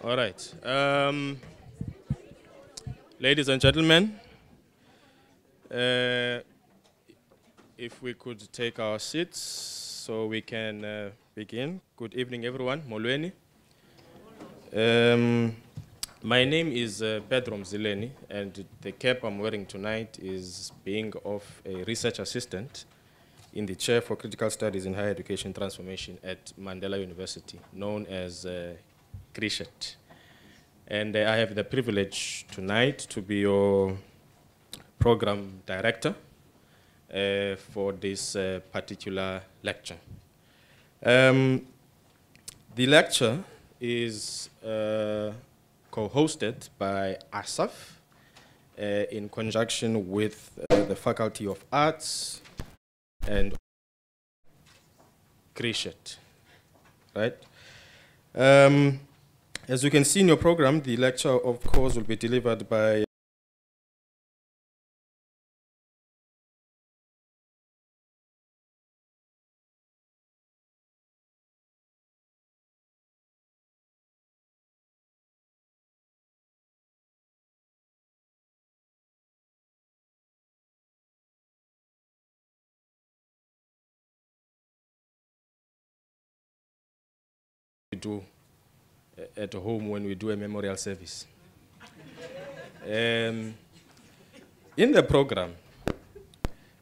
All right. Ladies and gentlemen, if we could take our seats so we can begin. Good evening, everyone. Molweni. My name is Pedro Mzileni, and the cap I'm wearing tonight is being of a research assistant in the Chair for Critical Studies in Higher Education Transformation at Mandela University, known as Wretched. And I have the privilege tonight to be your program director for this particular lecture. The lecture is co-hosted by ASSAf in conjunction with the Faculty of Arts and Wretched, right? As you can see in your program, the lecture, of course, will be delivered by do at home when we do a memorial service. In the program,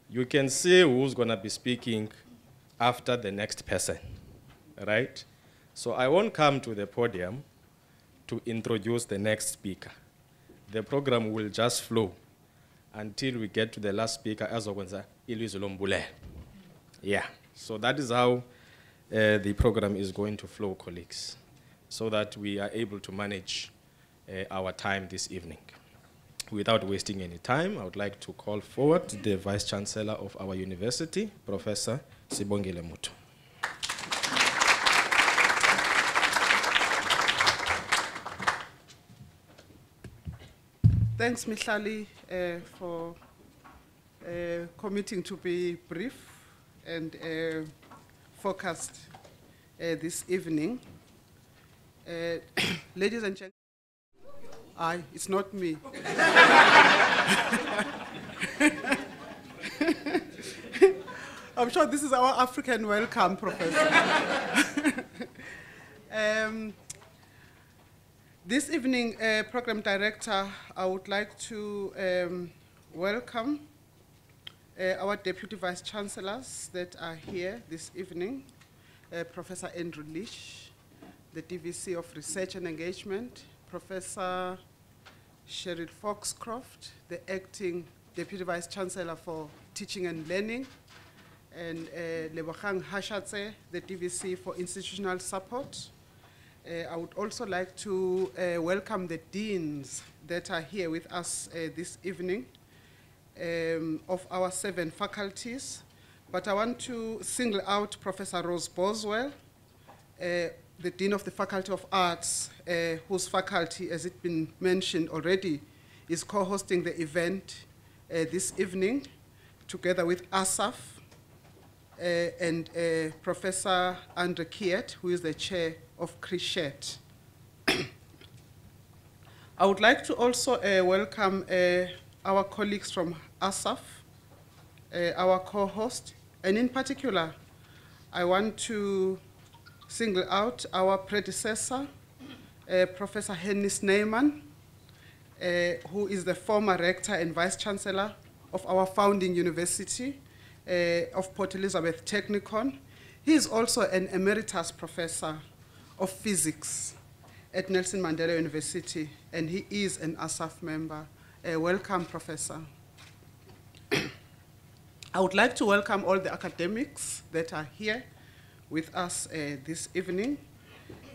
you can see who's going to be speaking after the next person, right? So I won't come to the podium to introduce the next speaker. The program will just flow until we get to the last speaker, Azokwenza Ilizwi Lombule. Yeah, so that is how the program is going to flow, colleagues, so that we are able to manage our time this evening. Without wasting any time, I would like to call forward the Vice Chancellor of our university, Professor Sibongile Mutu. Thanks, Mihlali, for committing to be brief and focused this evening. Ladies and gentlemen, it's not me. I'm sure this is our African welcome, Professor. This evening, Program Director, I would like to welcome our Deputy Vice Chancellors that are here this evening, Professor Andrew Lish, the DVC of Research and Engagement, Professor Cheryl Foxcroft, the Acting Deputy Vice Chancellor for Teaching and Learning, and Lebogang Hashatse, the DVC for Institutional Support. I would also like to welcome the deans that are here with us this evening of our 7 faculties. But I want to single out Professor Rose Boswell, the Dean of the Faculty of Arts, whose faculty, as it's been mentioned already, is co-hosting the event this evening, together with ASSAf, and Professor Andre Kiet, who is the chair of Wretched. I would like to also welcome our colleagues from ASSAf, our co-host, and in particular, I want to single out our predecessor, Professor Henny Snyman, who is the former rector and vice chancellor of our founding university of Port Elizabeth Technikon. He is also an emeritus professor of physics at Nelson Mandela University, and he is an ASSAf member. Welcome, Professor. I would like to welcome all the academics that are here with us this evening.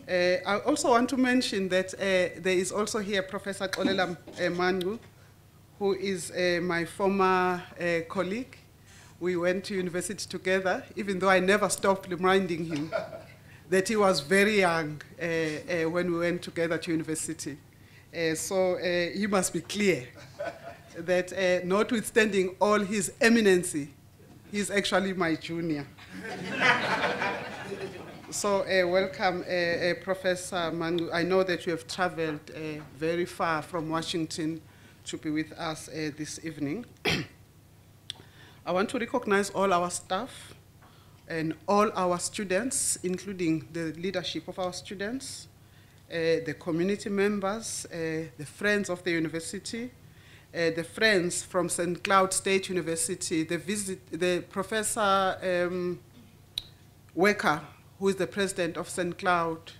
I also want to mention that there is also here Professor Kolela Manu, who is my former colleague. We went to university together, even though I never stopped reminding him that he was very young when we went together to university. So he must be clear that notwithstanding all his eminency, he's actually my junior. So welcome, Professor Mangu. I know that you have traveled very far from Washington to be with us this evening. I want to recognize all our staff and all our students, including the leadership of our students, the community members, the friends of the university, the friends from St. Cloud State University, the Professor Wecker, who is the president of St. Cloud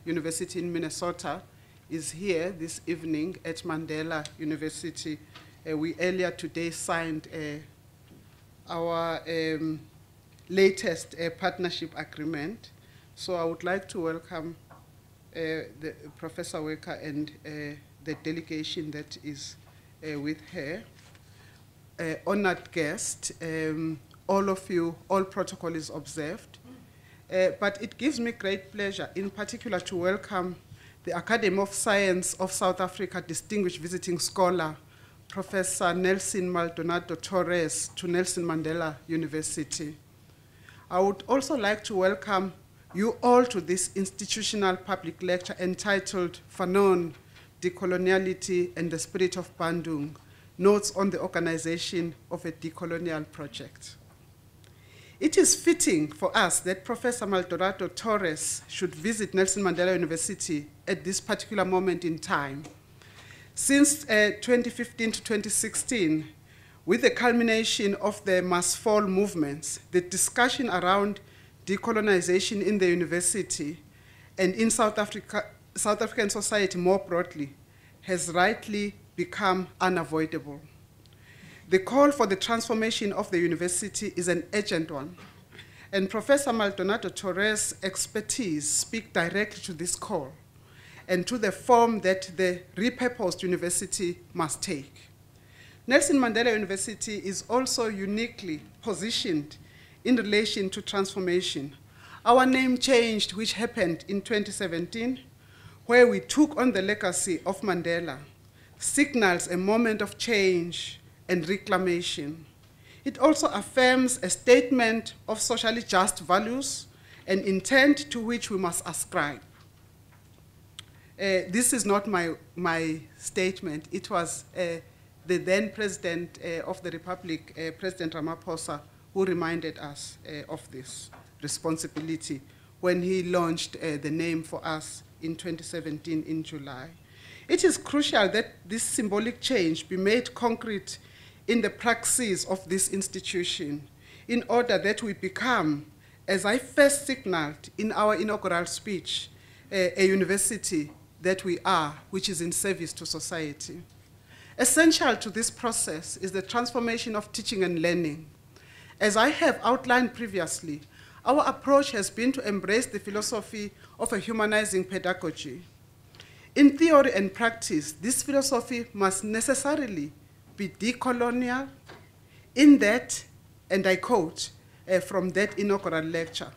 University in Minnesota, is here this evening at Mandela University. We earlier today signed our latest partnership agreement. So I would like to welcome Professor Wecker and the delegation that is with her. Honored guest, all of you, all protocol is observed. But it gives me great pleasure, in particular, to welcome the Academy of Science of South Africa Distinguished Visiting Scholar, Professor Nelson Maldonado-Torres, to Nelson Mandela University. I would also like to welcome you all to this institutional public lecture entitled Fanon, Decoloniality and the Spirit of Bandung, Notes on the Organization of a Decolonial Project. It is fitting for us that Professor Maldonado-Torres should visit Nelson Mandela University at this particular moment in time. Since 2015 to 2016, with the culmination of the mass fall movements, the discussion around decolonization in the university and in South African society more broadly has rightly become unavoidable. The call for the transformation of the university is an urgent one, and Professor Maldonado-Torres' expertise speak directly to this call and to the form that the repurposed university must take. Nelson Mandela University is also uniquely positioned in relation to transformation. Our name changed, which happened in 2017, where we took on the legacy of Mandela, signals a moment of change and reclamation. It also affirms a statement of socially just values and intent to which we must ascribe. This is not my statement. It was the then President of the Republic, President Ramaphosa, who reminded us of this responsibility when he launched the name for us in 2017 in July. It is crucial that this symbolic change be made concrete in the praxis of this institution in order that we become, as I first signaled in our inaugural speech, a university that we are, which is in service to society. Essential to this process is the transformation of teaching and learning. As I have outlined previously, our approach has been to embrace the philosophy of a humanizing pedagogy. In theory and practice, this philosophy must necessarily be decolonial in that, and I quote from that inaugural lecture,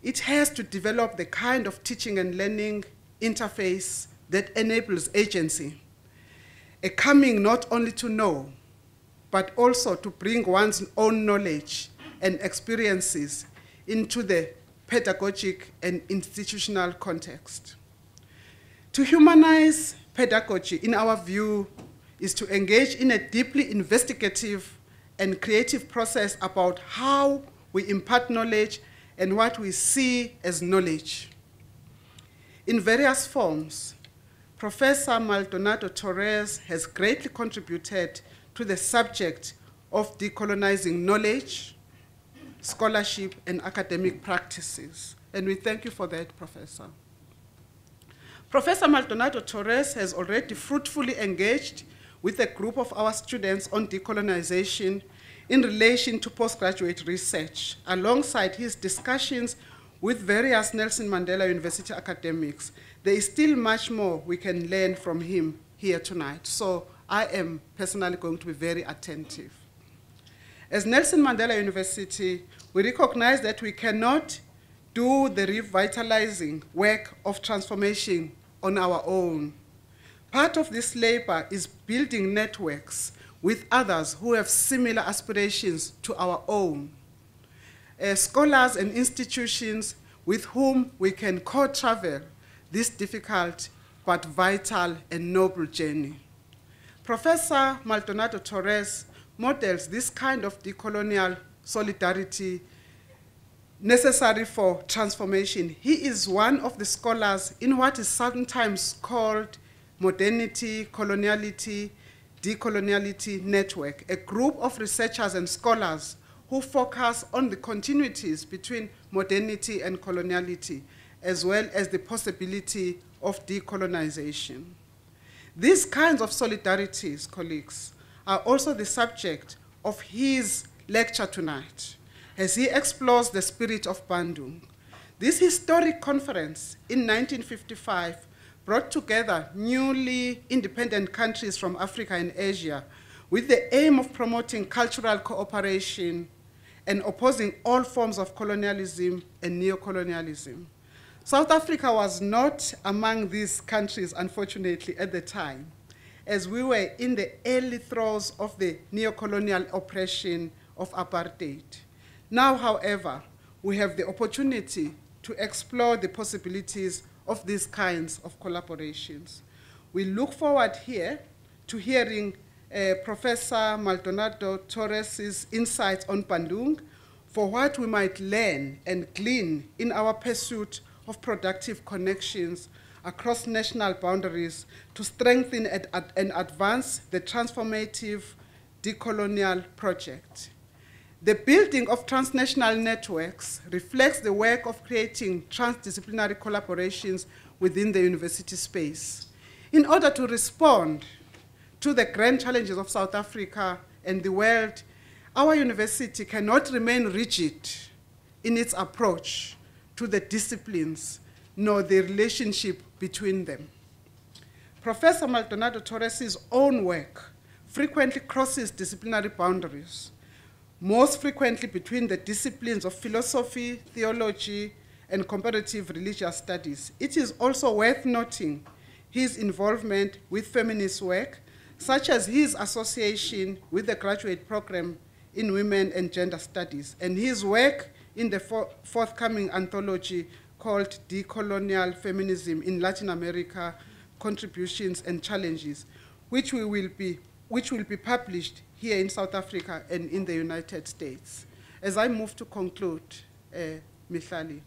it has to develop the kind of teaching and learning interface that enables agency, a coming not only to know, but also to bring one's own knowledge and experiences into the pedagogic and institutional context. To humanize pedagogy, in our view, is to engage in a deeply investigative and creative process about how we impart knowledge and what we see as knowledge. In various forms, Professor Maldonado-Torres has greatly contributed to the subject of decolonizing knowledge, scholarship, and academic practices. And we thank you for that, Professor. Professor Maldonado-Torres has already fruitfully engaged with a group of our students on decolonization in relation to postgraduate research, alongside his discussions with various Nelson Mandela University academics. There is still much more we can learn from him here tonight, so I am personally going to be very attentive. As Nelson Mandela University, we recognize that we cannot do the revitalizing work of transformation on our own. Part of this labor is building networks with others who have similar aspirations to our own. Scholars and institutions with whom we can co-travel this difficult but vital and noble journey. Professor Maldonado-Torres models this kind of decolonial solidarity necessary for transformation. He is one of the scholars in what is sometimes called Modernity, Coloniality, Decoloniality Network, a group of researchers and scholars who focus on the continuities between modernity and coloniality, as well as the possibility of decolonization. These kinds of solidarities, colleagues, are also the subject of his lecture tonight, as he explores the spirit of Bandung. This historic conference in 1955 brought together newly independent countries from Africa and Asia with the aim of promoting cultural cooperation and opposing all forms of colonialism and neocolonialism. South Africa was not among these countries, unfortunately, at the time, as we were in the early throes of the neocolonial oppression of apartheid. Now, however, we have the opportunity to explore the possibilities of these kinds of collaborations. We look forward here to hearing Professor Maldonado-Torres' insights on Bandung for what we might learn and glean in our pursuit of productive connections across national boundaries to strengthen and advance the transformative decolonial project. The building of transnational networks reflects the work of creating transdisciplinary collaborations within the university space. In order to respond to the grand challenges of South Africa and the world, our university cannot remain rigid in its approach to the disciplines nor the relationship between them. Professor Maldonado-Torres' own work frequently crosses disciplinary boundaries, most frequently between the disciplines of philosophy, theology, and comparative religious studies. It is also worth noting his involvement with feminist work, such as his association with the graduate program in Women and Gender Studies, and his work in the forthcoming anthology called Decolonial Feminism in Latin America, Contributions and Challenges, which will be published here in South Africa and in the United States. As I move to conclude, Mihlali,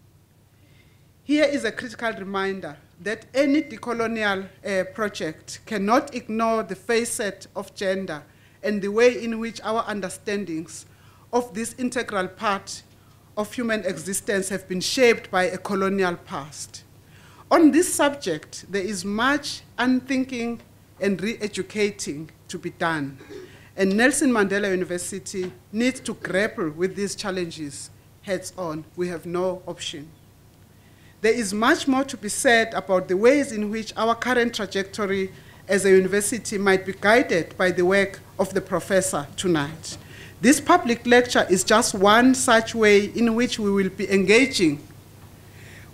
here is a critical reminder that any decolonial project cannot ignore the facet of gender and the way in which our understandings of this integral part of human existence have been shaped by a colonial past. On this subject, there is much unthinking and re-educating to be done, and Nelson Mandela University needs to grapple with these challenges heads on. We have no option. There is much more to be said about the ways in which our current trajectory as a university might be guided by the work of the professor tonight. This public lecture is just one such way in which we will be engaging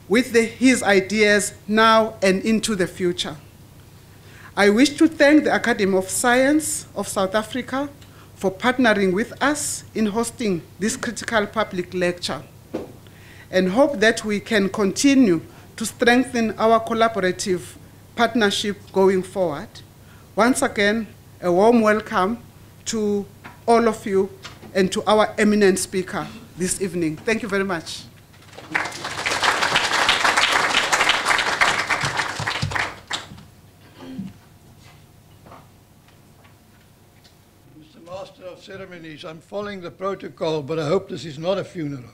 with his ideas now and into the future. I wish to thank the Academy of Science of South Africa for partnering with us in hosting this critical public lecture, and hope that we can continue to strengthen our collaborative partnership going forward. Once again, a warm welcome to all of you and to our eminent speaker this evening. Thank you very much. Mr. Master of Ceremonies, I'm following the protocol, but I hope this is not a funeral.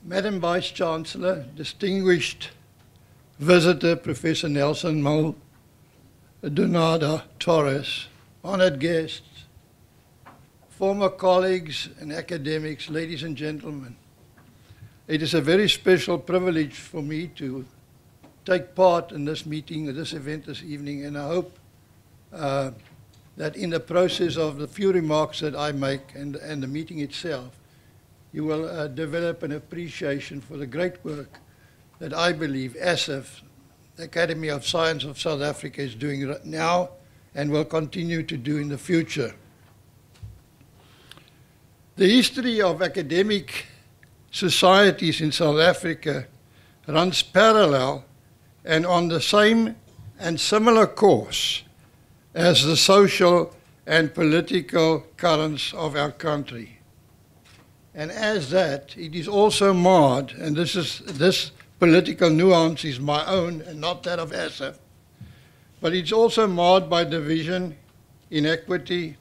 Madam Vice-Chancellor, distinguished visitor, Professor Nelson Maldonado-Torres, honored guests, former colleagues and academics, ladies and gentlemen. It is a very special privilege for me to take part in this meeting, this event this evening, and I hope that in the process of the few remarks that I make and the meeting itself, you will develop an appreciation for the great work that I believe ASSAf, the Academy of Science of South Africa, is doing now and will continue to do in the future. The history of academic societies in South Africa runs parallel and on the same and similar course as the social and political currents of our country. And as that, it is also marred, and this political nuance is my own and not that of ASSAf, but it's also marred by division, inequity,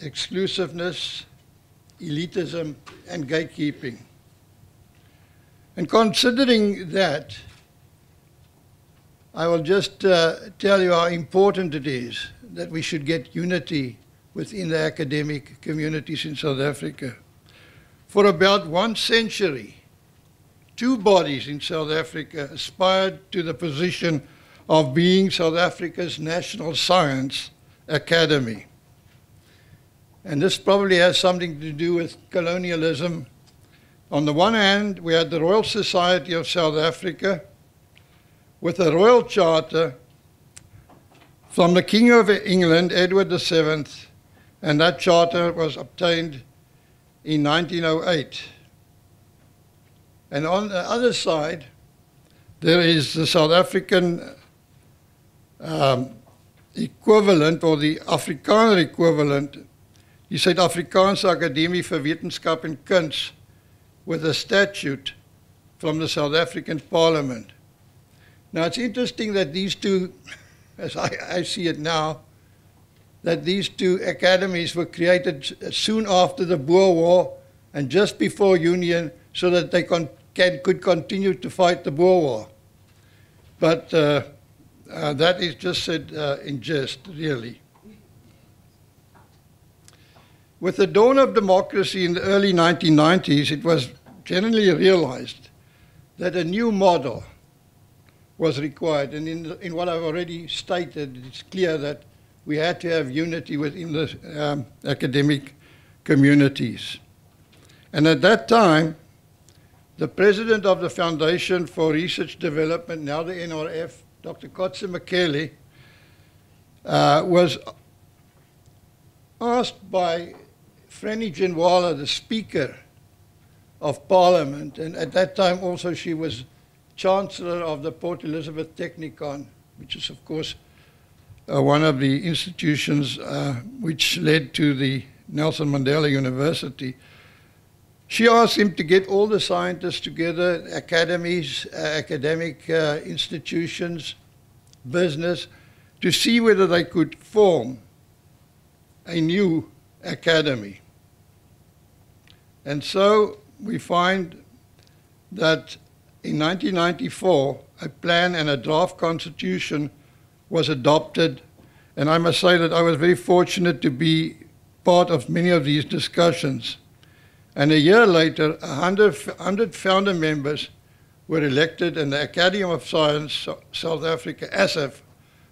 exclusiveness, elitism, and gatekeeping. And considering that, I will just tell you how important it is that we should get unity within the academic communities in South Africa. For about 1 century, 2 bodies in South Africa aspired to the position of being South Africa's National Science Academy. And this probably has something to do with colonialism. On the one hand, we had the Royal Society of South Africa with a royal charter from the King of England, Edward VII, and that charter was obtained in 1908. And on the other side, there is the South African equivalent, or the Afrikaner equivalent, die Suid-Afrikaanse Akademie vir Wetenskap en Kuns, with a statute from the South African Parliament. Now, it's interesting that these two, as I see it now, that these 2 academies were created soon after the Boer War and just before Union, so that they could continue to fight the Boer War. But that is just said in jest, really. With the dawn of democracy in the early 1990s, it was generally realized that a new model was required. And in what I've already stated, it's clear that we had to have unity within the academic communities. And at that time, the president of the Foundation for Research Development, now the NRF, Dr. Kotse Makele, was asked by Franny Jenwala, the Speaker of Parliament, and at that time also she was Chancellor of the Port Elizabeth Technikon, which is of course one of the institutions which led to the Nelson Mandela University. She asked him to get all the scientists together, academies, academic institutions, business, to see whether they could form a new academy. And so we find that in 1994, a plan and a draft constitution was adopted, and I must say that I was very fortunate to be part of many of these discussions. And a year later, 100 founder members were elected, and the Academy of Science South Africa, ASSAf,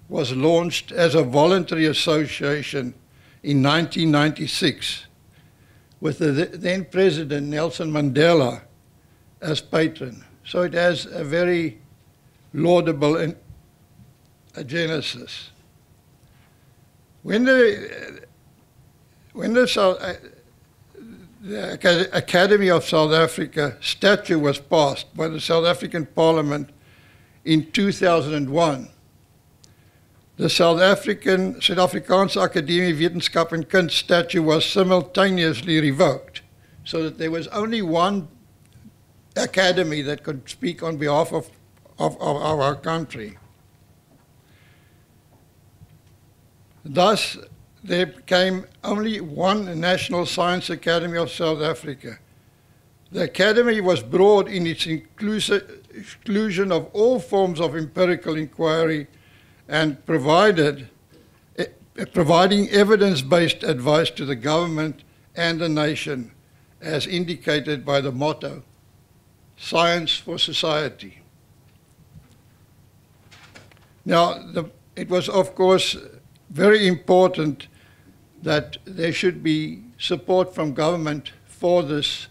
was launched as a voluntary association in 1996, with the then President Nelson Mandela as patron. So it has a very laudable genesis. When the Academy of South Africa statute was passed by the South African Parliament in 2001, the Suid-Afrikaanse Akademie Wetenskap en Kuns statute was simultaneously revoked, so that there was only one academy that could speak on behalf of our country. Thus, there became only one National Science Academy of South Africa. The academy was broad in its exclusion of all forms of empirical inquiry and providing evidence-based advice to the government and the nation, as indicated by the motto, Science for Society. Now, it was, of course, very important that there should be support from government for this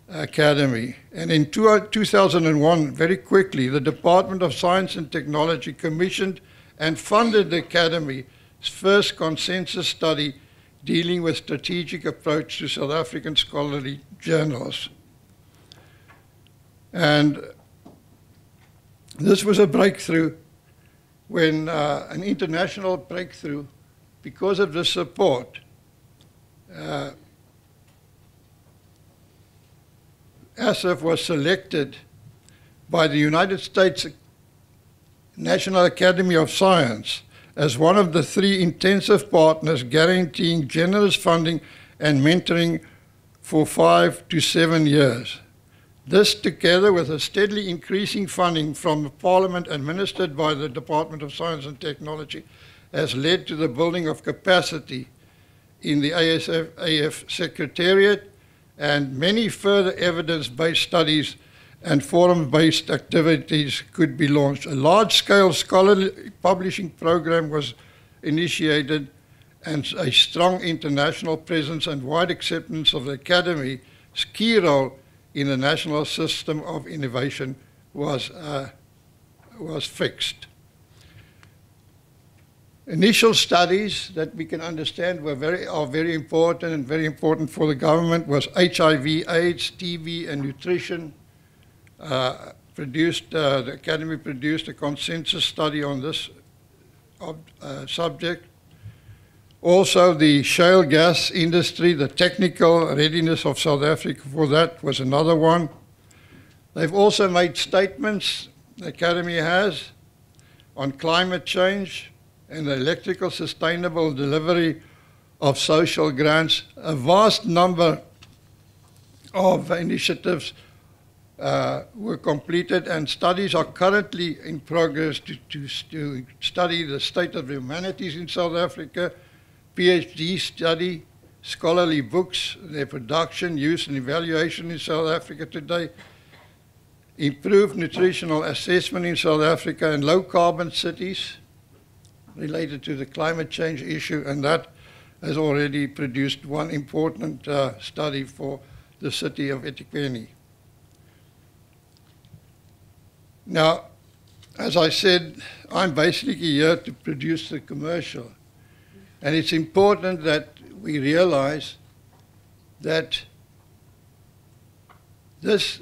academy. And in 2001, very quickly, the Department of Science and Technology commissioned and funded the academy's first consensus study dealing with strategic approach to South African scholarly journals. And this was a breakthrough, when an international breakthrough, because of the support. ASSAf was selected by the United States National Academy of Science as one of the 3 intensive partners guaranteeing generous funding and mentoring for 5 to 7 years. This, together with a steadily increasing funding from Parliament administered by the Department of Science and Technology, has led to the building of capacity in the ASSAf Secretariat, and many further evidence-based studies and forum-based activities could be launched. A large-scale scholarly publishing program was initiated, and a strong international presence and wide acceptance of the Academy's key role in the national system of innovation was fixed. Initial studies that we can understand are very important, and very important for the government, was HIV, AIDS, TB, and nutrition. The Academy produced a consensus study on this subject. Also, the shale gas industry, the technical readiness of South Africa for that was another one. They've also made statements, the Academy has, on climate change and the electrical sustainable delivery of social grants. A vast number of initiatives were completed, and studies are currently in progress to study the state of the humanities in South Africa, PhD study, scholarly books, their production, use, and evaluation in South Africa today, improved nutritional assessment in South Africa, and low-carbon cities related to the climate change issue, and that has already produced one important study for the city of eThekwini. Now, as I said, I'm basically here to produce the commercial. And it's important that we realize that this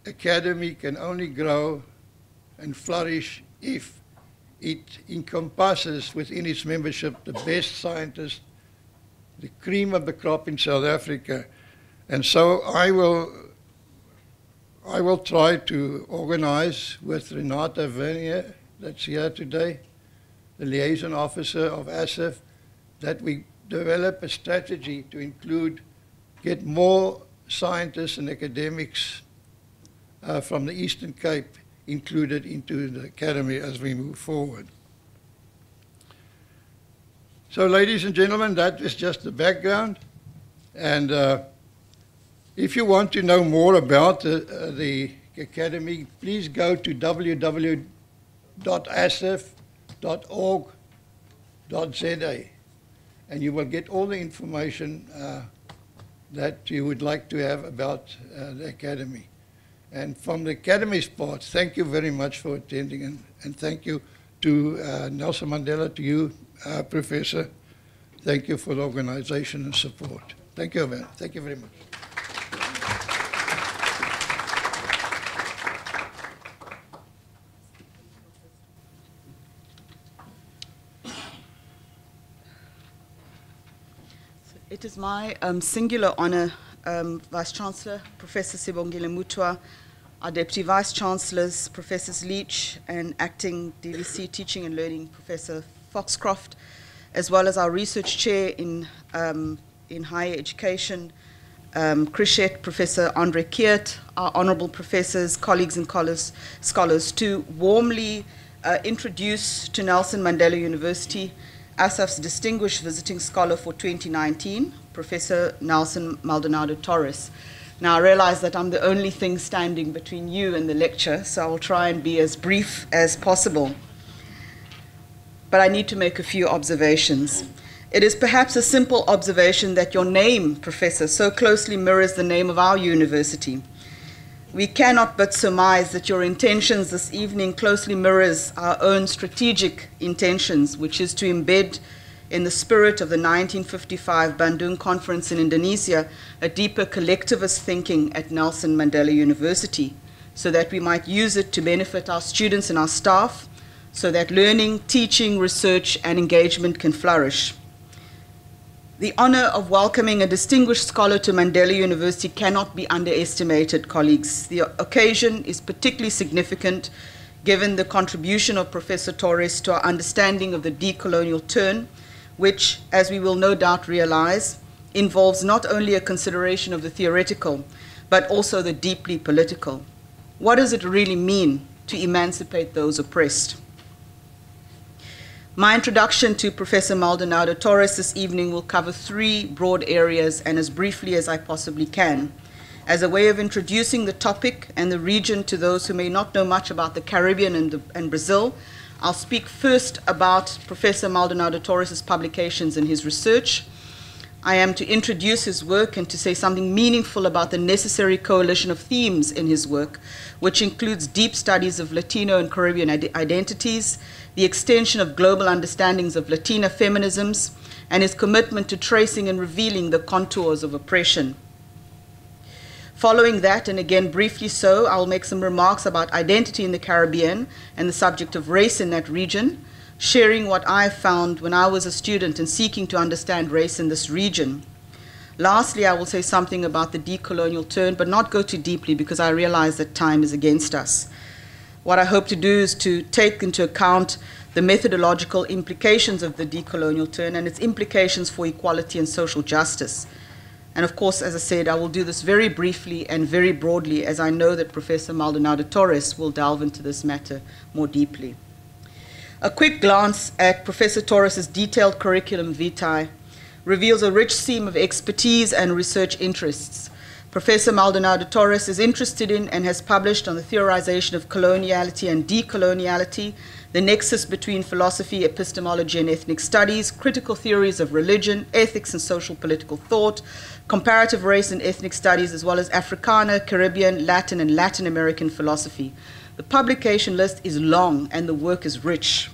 academy can only grow and flourish if it encompasses within its membership the best scientists, the cream of the crop in South Africa. And so I will try to organize with Renata Vernier, that's here today, the liaison officer of ASSAf, that we develop a strategy to get more scientists and academics from the Eastern Cape included into the Academy as we move forward. So, ladies and gentlemen, that is just the background. And if you want to know more about the Academy, please go to www.assaf.org.za, and you will get all the information that you would like to have about the Academy. And from the Academy's part, thank you very much for attending, and thank you to Nelson Mandela, to you, Professor. Thank you for the organization and support. Thank you, man. Thank you very much. It is my singular honor, Vice-Chancellor, Professor Sibongile Mutwa, our Deputy Vice-Chancellors, Professors Leach and Acting DVC Teaching and Learning, Professor Foxcroft, as well as our Research Chair in Higher Education, Krishet, Professor Andre Keert, our honorable professors, colleagues and scholars, to warmly introduce to Nelson Mandela University ASSAf's Distinguished Visiting Scholar for 2019, Professor Nelson Maldonado-Torres. Now, I realize that I'm the only thing standing between you and the lecture, so I will try and be as brief as possible. But I need to make a few observations. It is perhaps a simple observation that your name, Professor, so closely mirrors the name of our university. We cannot but surmise that your intentions this evening closely mirrors our own strategic intentions, which is to embed in the spirit of the 1955 Bandung Conference in Indonesia, a deeper collectivist thinking at Nelson Mandela University, so that we might use it to benefit our students and our staff, so that learning, teaching, research, and engagement can flourish. The honor of welcoming a distinguished scholar to Mandela University cannot be underestimated, colleagues. The occasion is particularly significant given the contribution of Professor Torres to our understanding of the decolonial turn, which, as we will no doubt realize, involves not only a consideration of the theoretical, but also the deeply political. What does it really mean to emancipate those oppressed? My introduction to Professor Maldonado-Torres this evening will cover three broad areas, and as briefly as I possibly can. As a way of introducing the topic and the region to those who may not know much about the Caribbean and Brazil, I'll speak first about Professor Maldonado-Torres' publications and his research. I am to introduce his work and to say something meaningful about the necessary coalition of themes in his work, which includes deep studies of Latino and Caribbean identities, the extension of global understandings of Latina feminisms, and his commitment to tracing and revealing the contours of oppression. Following that, and again briefly so, I'll make some remarks about identity in the Caribbean and the subject of race in that region, sharing what I found when I was a student and seeking to understand race in this region. Lastly, I will say something about the decolonial turn, but not go too deeply because I realize that time is against us. What I hope to do is to take into account the methodological implications of the decolonial turn and its implications for equality and social justice. And of course, as I said, I will do this very briefly and very broadly, as I know that Professor Maldonado-Torres will delve into this matter more deeply. A quick glance at Professor Torres' detailed curriculum vitae reveals a rich seam of expertise and research interests. Professor Maldonado-Torres is interested in and has published on the theorization of coloniality and decoloniality, the nexus between philosophy, epistemology, and ethnic studies, critical theories of religion, ethics, and social political thought, comparative race and ethnic studies, as well as Africana, Caribbean, Latin, and Latin American philosophy. The publication list is long and the work is rich.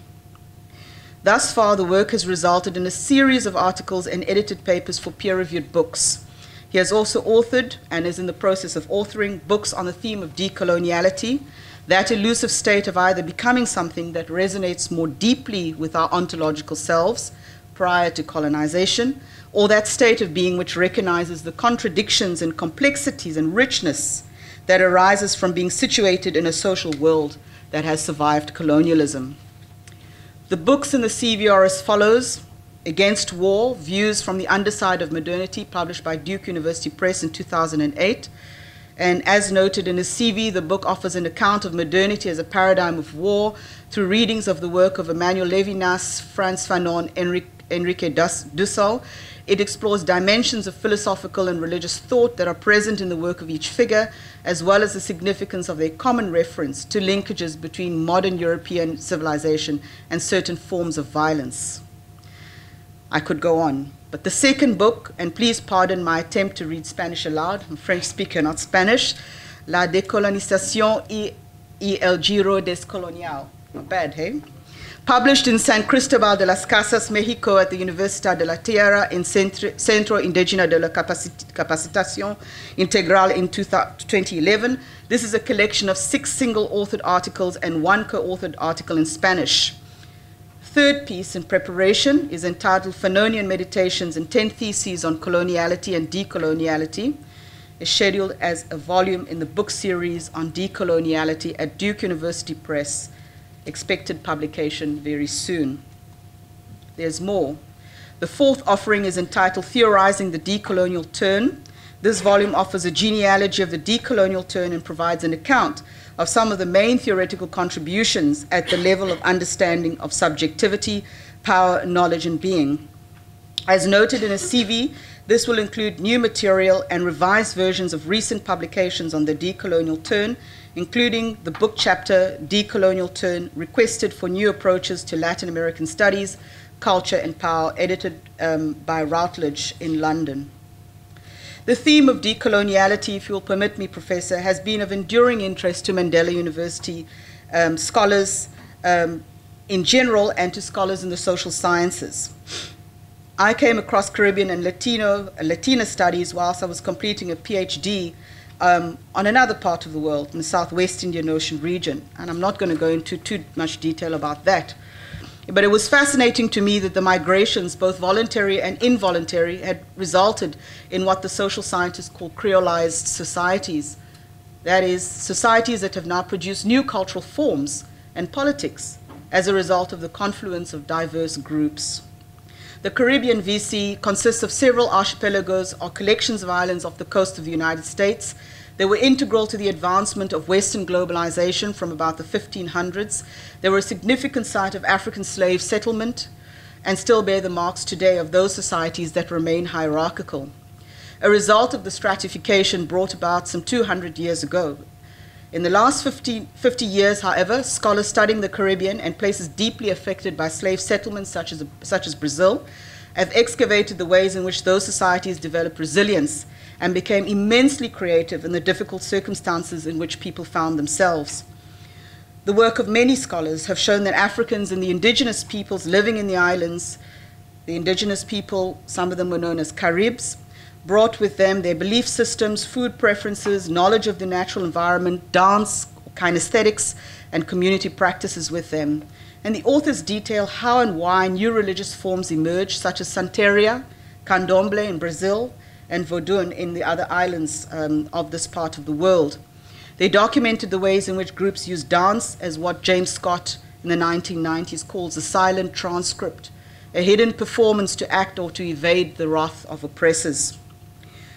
Thus far, the work has resulted in a series of articles and edited papers for peer-reviewed books. He has also authored, and is in the process of authoring, books on the theme of decoloniality, that elusive state of either becoming something that resonates more deeply with our ontological selves prior to colonization, or that state of being which recognizes the contradictions and complexities and richness that arises from being situated in a social world that has survived colonialism. The books in the CV are as follows: Against War, Views from the Underside of Modernity, published by Duke University Press in 2008. And as noted in his CV, the book offers an account of modernity as a paradigm of war through readings of the work of Emmanuel Levinas, Frantz Fanon, Enrique Dussel. It explores dimensions of philosophical and religious thought that are present in the work of each figure, as well as the significance of their common reference to linkages between modern European civilization and certain forms of violence. I could go on. But the second book, and please pardon my attempt to read Spanish aloud, I'm a French speaker, not Spanish, La Decolonización y el Giro Descolonial. Not bad, hey? Published in San Cristobal de las Casas, Mexico, at the Universidad de la Tierra in Centro Indígena de la Capacitación Integral in 2011. This is a collection of 6 single-authored articles and 1 co-authored article in Spanish. Third piece in preparation is entitled Fanonian Meditations and 10 Theses on Coloniality and Decoloniality. Is scheduled as a volume in the book series on decoloniality at Duke University Press. Expected publication very soon. There's more. The fourth offering is entitled Theorizing the Decolonial Turn. This volume offers a genealogy of the decolonial turn and provides an account of some of the main theoretical contributions at the level of understanding of subjectivity, power, knowledge, and being. As noted in a CV, this will include new material and revised versions of recent publications on the decolonial turn, including the book chapter, Decolonial Turn, requested for new approaches to Latin American studies, culture, and power, edited by Routledge in London. The theme of decoloniality, if you will permit me, Professor, has been of enduring interest to Mandela University scholars in general and to scholars in the social sciences. I came across Caribbean and Latina studies whilst I was completing a PhD on another part of the world, in the Southwest Indian Ocean region. And I'm not going to go into too much detail about that. But it was fascinating to me that the migrations, both voluntary and involuntary, had resulted in what the social scientists call Creolized societies. That is, societies that have now produced new cultural forms and politics as a result of the confluence of diverse groups. The Caribbean VC consists of several archipelagos or collections of islands off the coast of the United States. They were integral to the advancement of Western globalization from about the 1500s. They were a significant site of African slave settlement and still bear the marks today of those societies that remain hierarchical, a result of the stratification brought about some 200 years ago. In the last 50 years, however, scholars studying the Caribbean and places deeply affected by slave settlements such as Brazil have excavated the ways in which those societies developed resilience and became immensely creative in the difficult circumstances in which people found themselves. The work of many scholars have shown that Africans and the indigenous peoples living in the islands, the indigenous people, some of them were known as Caribs, brought with them their belief systems, food preferences, knowledge of the natural environment, dance, kinesthetics, and community practices with them. And the authors detail how and why new religious forms emerged, such as Santeria, Candomblé in Brazil, and Vodun in the other islands of this part of the world. They documented the ways in which groups used dance as what James Scott in the 1990s calls a silent transcript, a hidden performance to act or to evade the wrath of oppressors.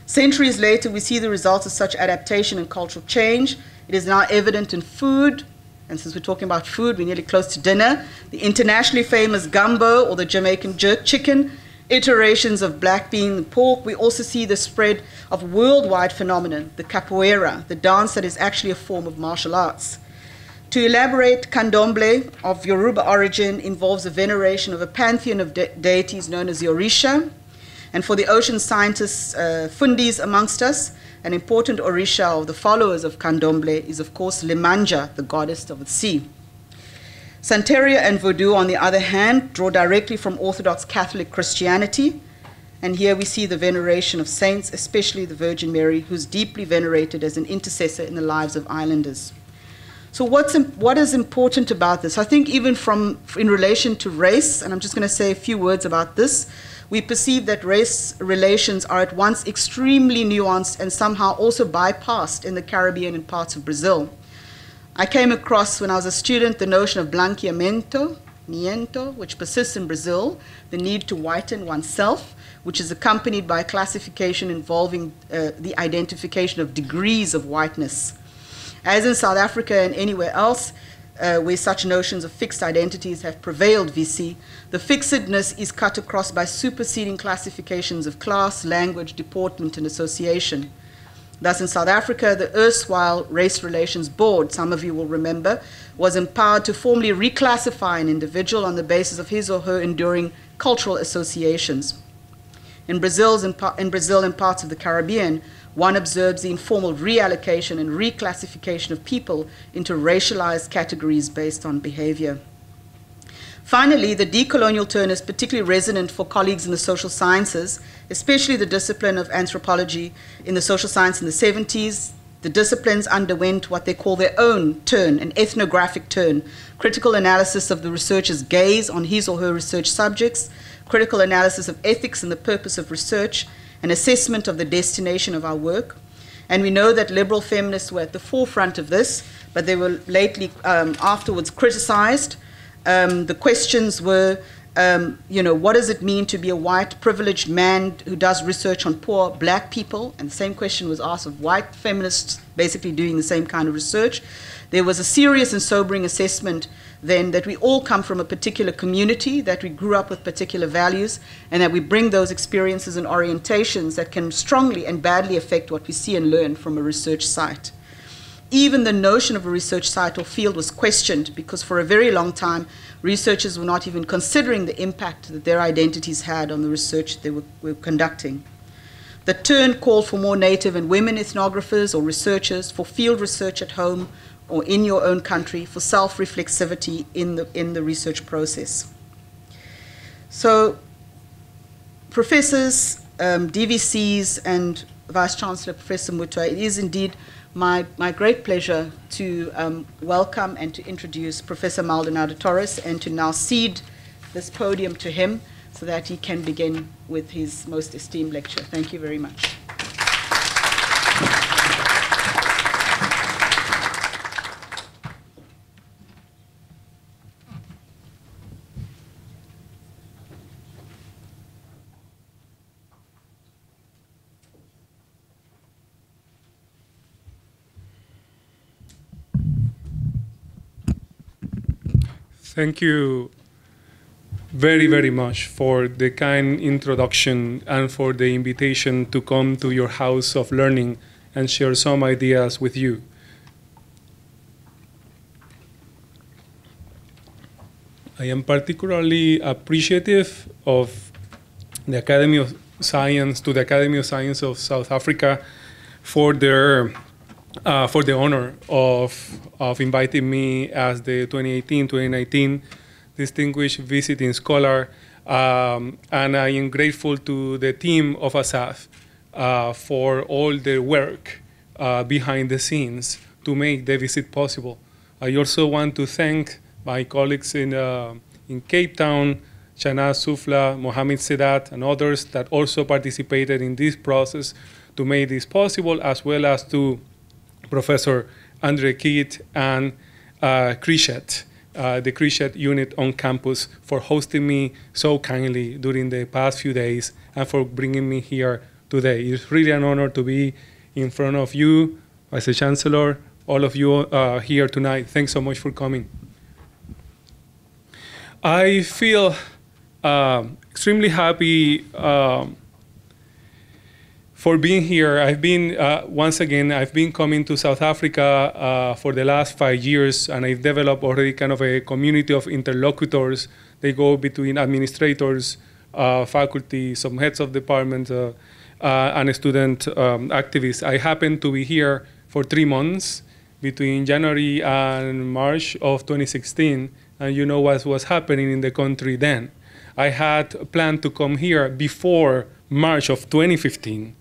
Centuries later, we see the results of such adaptation and cultural change. It is now evident in food, and since we're talking about food, we're nearly close to dinner. The internationally famous gumbo, or the Jamaican jerk chicken, iterations of black bean and pork. We also see the spread of worldwide phenomenon, the capoeira, the dance that is actually a form of martial arts. To elaborate, candomblé, of Yoruba origin, involves a veneration of a pantheon of deities known as the Orisha. And for the ocean scientists, Fundis amongst us, an important Orisha of the followers of Candomblé is, of course, Lemanja, the goddess of the sea. Santeria and Vodou, on the other hand, draw directly from Orthodox Catholic Christianity. And here we see the veneration of saints, especially the Virgin Mary, who's deeply venerated as an intercessor in the lives of islanders. So what is important about this? I think even in relation to race, and I'm just going to say a few words about this, we perceive that race relations are at once extremely nuanced and somehow also bypassed in the Caribbean and parts of Brazil. I came across, when I was a student, the notion of blanqueamento, which persists in Brazil, the need to whiten oneself, which is accompanied by a classification involving the identification of degrees of whiteness. As in South Africa and anywhere else, where such notions of fixed identities have prevailed, VC, the fixedness is cut across by superseding classifications of class, language, deportment, and association. Thus, in South Africa, the erstwhile Race Relations Board, some of you will remember, was empowered to formally reclassify an individual on the basis of his or her enduring cultural associations. In Brazil and parts of the Caribbean, one observes the informal reallocation and reclassification of people into racialized categories based on behavior. Finally, the decolonial turn is particularly resonant for colleagues in the social sciences, especially the discipline of anthropology in the social science in the 70s. The disciplines underwent what they call their own turn, an ethnographic turn, critical analysis of the researcher's gaze on his or her research subjects, critical analysis of ethics and the purpose of research, an assessment of the destination of our work. And we know that liberal feminists were at the forefront of this, but they were lately afterwards criticized. The questions were, what does it mean to be a white privileged man who does research on poor black people? And the same question was asked of white feminists basically doing the same kind of research. There was a serious and sobering assessment then that we all come from a particular community, that we grew up with particular values, and that we bring those experiences and orientations that can strongly and badly affect what we see and learn from a research site. Even the notion of a research site or field was questioned because for a very long time, researchers were not even considering the impact that their identities had on the research they were conducting. The turn called for more native and women ethnographers or researchers, for field research at home or in your own country, for self-reflexivity in the research process. So professors, DVCs, and Vice Chancellor Professor Mutwa, it is indeed my great pleasure to welcome and to introduce Professor Maldonado-Torres and to now cede this podium to him so that he can begin with his most esteemed lecture. Thank you very much. Thank you very, very much for the kind introduction and for the invitation to come to your house of learning and share some ideas with you. I am particularly appreciative of the Academy of Science, to the Academy of Science of South Africa for their for the honor of inviting me as the 2018-2019 Distinguished Visiting Scholar, and I am grateful to the team of ASSAf for all their work behind the scenes to make the visit possible. I also want to thank my colleagues in Cape Town, Shanaz Sufla, Mohamed Sedat, and others that also participated in this process to make this possible, as well as to Professor Andre Kiet and Crescent, the Crescent unit on campus, for hosting me so kindly during the past few days and for bringing me here today. It's really an honor to be in front of you, Vice Chancellor, all of you here tonight. Thanks so much for coming. I feel extremely happy for being here. I've been, once again, I've been coming to South Africa for the last 5 years, and I've developed already kind of a community of interlocutors. They go between administrators, faculty, some heads of departments, and student activists. I happened to be here for 3 months between January and March of 2016, and you know what was happening in the country then. I had planned to come here before March of 2015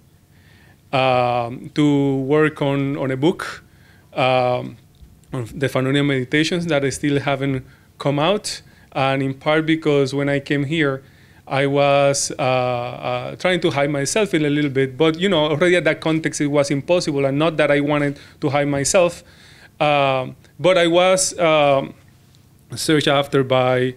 to work on a book, on the Fanonian Meditations, that I still haven't come out, and in part because when I came here, I was trying to hide myself in a little bit, but you know, already at that context it was impossible, and not that I wanted to hide myself, but I was searched after by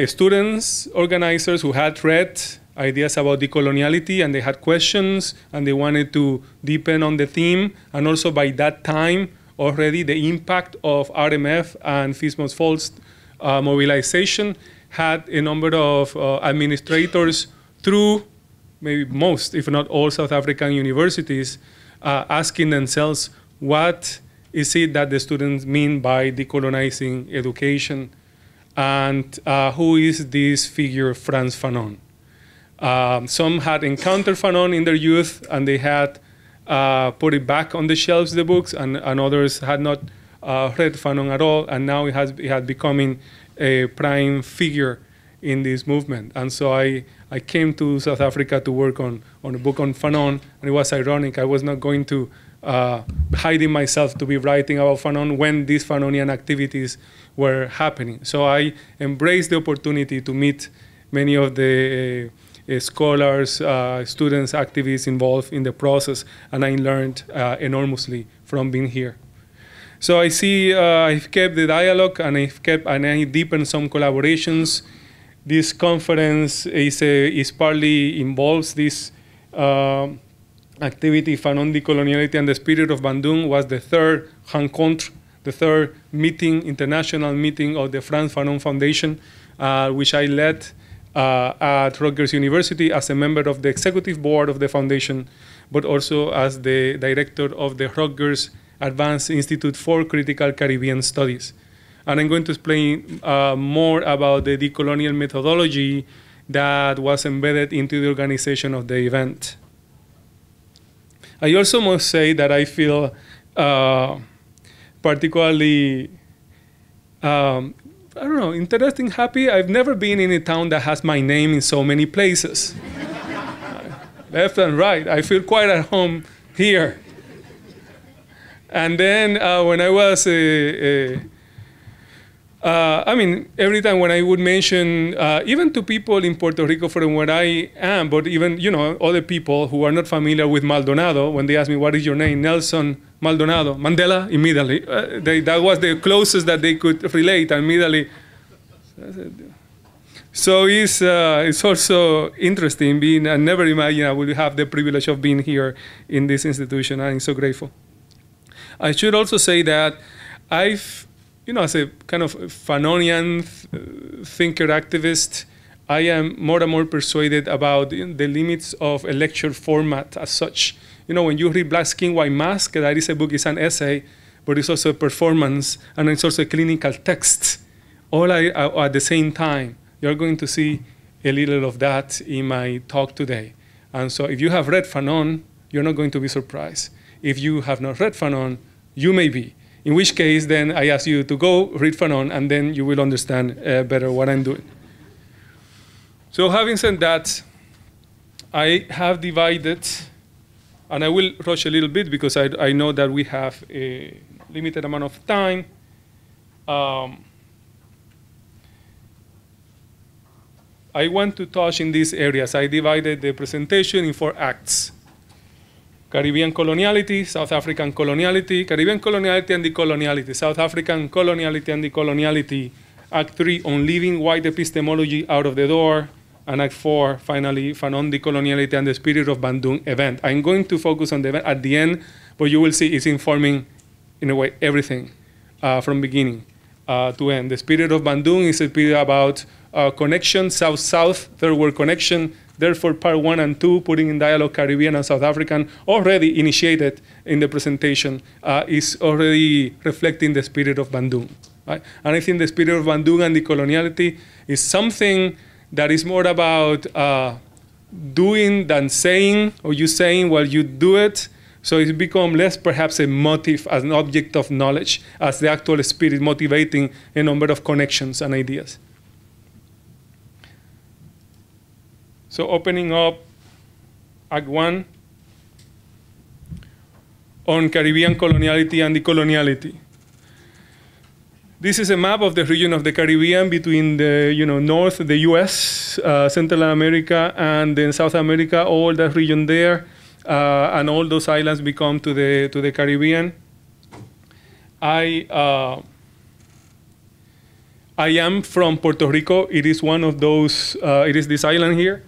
students, organizers who had read ideas about decoloniality, and they had questions, and they wanted to deepen on the theme, and also by that time already the impact of RMF and FISMO's false mobilization had a number of administrators through maybe most, if not all, South African universities asking themselves, what is it that the students mean by decolonizing education? And who is this figure, Frantz Fanon? Some had encountered Fanon in their youth, and they had put it back on the shelves, the books, and others had not read Fanon at all, and now it had becoming a prime figure in this movement. And so I came to South Africa to work on a book on Fanon, and it was ironic. I was not going to hiding myself to be writing about Fanon when these Fanonian activities were happening. So I embraced the opportunity to meet many of the scholars, students, activists involved in the process, and I learned enormously from being here. So I see I've kept the dialogue, and I deepened some collaborations. This conference is partly involves this activity, Fanon, Decoloniality, and the Spirit of Bandung, was the third rencontre, the third meeting, international meeting of the Frantz Fanon Foundation, which I led at Rutgers University as a member of the executive board of the foundation, but also as the director of the Rutgers Advanced Institute for Critical Caribbean Studies. And I'm going to explain more about the decolonial methodology that was embedded into the organization of the event. I also must say that I feel particularly I don't know, interesting, happy. I've never been in a town that has my name in so many places. Left and right. I feel quite at home here. And then when I was, I mean, every time when I would mention, even to people in Puerto Rico from where I am, but even, you know, other people who are not familiar with Maldonado, when they ask me, what is your name? Nelson Maldonado. Mandela, immediately. That was the closest that they could relate, immediately. So it's also interesting being, I never imagined I would have the privilege of being here in this institution. I'm so grateful. I should also say that I've, you know, as a kind of Fanonian thinker activist, I am more and more persuaded about the limits of a lecture format as such. You know, when you read Black Skin, White Mask, that is a book, it's an essay, but it's also a performance, and it's also a clinical text, all at the same time. You're going to see a little of that in my talk today. And so if you have read Fanon, you're not going to be surprised. If you have not read Fanon, you may be. In which case, then I ask you to go read Fanon, and then you will understand better what I'm doing. So having said that, I have divided, and I will rush a little bit because I know that we have a limited amount of time. I want to touch in these areas. I divided the presentation in 4 acts. Caribbean coloniality, South African coloniality, Caribbean coloniality and decoloniality, South African coloniality and decoloniality, Act 3 on leaving white epistemology out of the door, and Act 4, finally, Fanon, decoloniality and the spirit of Bandung event. I'm going to focus on the event at the end, but you will see it's informing, in a way, everything from beginning to end. The spirit of Bandung is a spirit about connection, South-South, third world connection. Therefore, part 1 and 2, putting in dialogue Caribbean and South African, already initiated in the presentation, is already reflecting the spirit of Bandung. Right? And I think the spirit of Bandung and decoloniality is something that is more about doing than saying, or you saying while you do it. So it's become less perhaps a motive as an object of knowledge, as the actual spirit motivating a number of connections and ideas. So opening up Act 1 on Caribbean coloniality and decoloniality. This is a map of the region of the Caribbean between the north, the US, Central America, and then South America, all that region there, and all those islands become to the Caribbean. I am from Puerto Rico. It is one of those, it is this island here.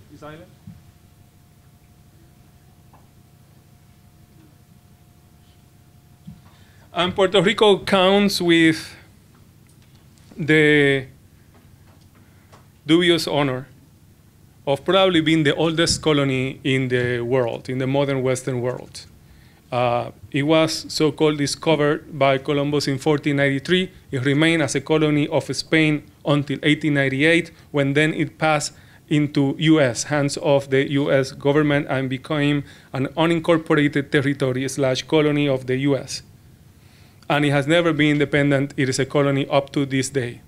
And Puerto Rico counts with the dubious honor of probably being the oldest colony in the world, in the modern Western world. It was so-called discovered by Columbus in 1493. It remained as a colony of Spain until 1898, when then it passed into US, hands of the US government, and became an unincorporated territory / colony of the US. And it has never been independent. It is a colony up to this day.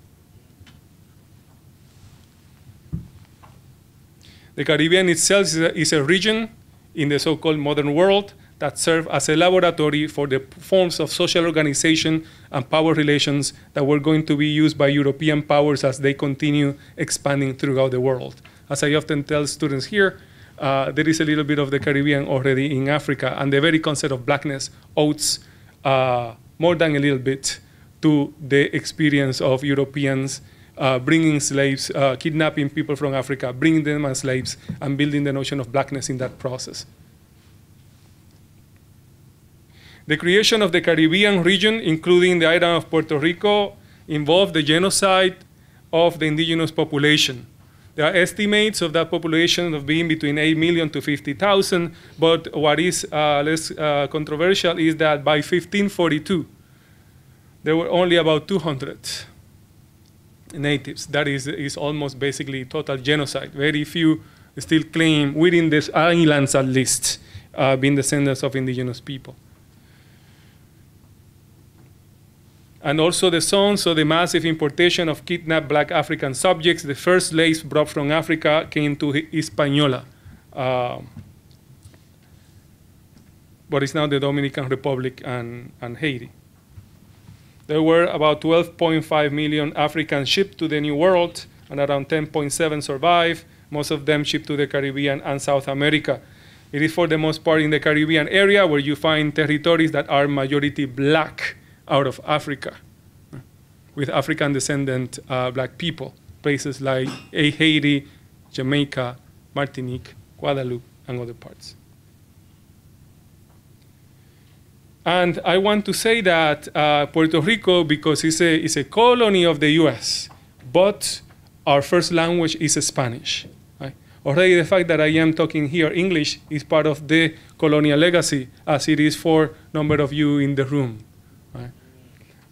The Caribbean itself is a region in the so-called modern world that serves as a laboratory for the forms of social organization and power relations that were going to be used by European powers as they continue expanding throughout the world. As I often tell students here, there is a little bit of the Caribbean already in Africa, and the very concept of blackness owes more than a little bit to the experience of Europeans bringing slaves, kidnapping people from Africa, bringing them as slaves, and building the notion of blackness in that process. The creation of the Caribbean region, including the island of Puerto Rico, involved the genocide of the indigenous population. There are estimates of that population of being between 8 million to 50,000, but what is less controversial is that by 1542, there were only about 200 natives. That is almost basically total genocide. Very few still claim, within these islands at least, being descendants of indigenous people. and also the zones of the massive importation of kidnapped black African subjects. The first slaves brought from Africa came to Hispaniola, but it's now the Dominican Republic and Haiti. There were about 12.5 million Africans shipped to the New World, and around 10.7 survived, most of them shipped to the Caribbean and South America. It is for the most part in the Caribbean area where you find territories that are majority black out of Africa, with African descendant black people, places like Haiti, Jamaica, Martinique, Guadeloupe, and other parts. And I want to say that Puerto Rico, because it's a colony of the US, but our first language is Spanish. Right? Already the fact that I am talking here English is part of the colonial legacy, as it is for a number of you in the room. Right?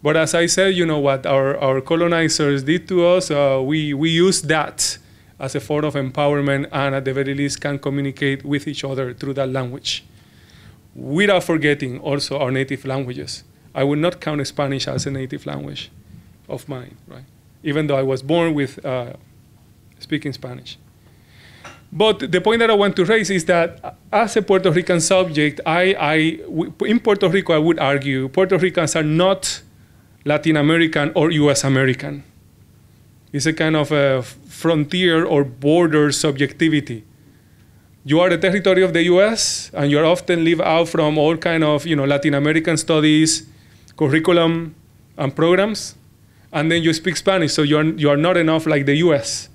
But as I said, you know what our colonizers did to us, we use that as a form of empowerment, and at the very least can communicate with each other through that language, without forgetting also our native languages. I would not count Spanish as a native language of mine, right? Even though I was born with speaking Spanish. But the point that I want to raise is that as a Puerto Rican subject, in Puerto Rico, I would argue Puerto Ricans are not Latin American or US American. It's a kind of a frontier or border subjectivity. You are the territory of the US, and you're often leave out from all kind of Latin American studies, curriculum, and programs, and then you speak Spanish, so you are not enough like the US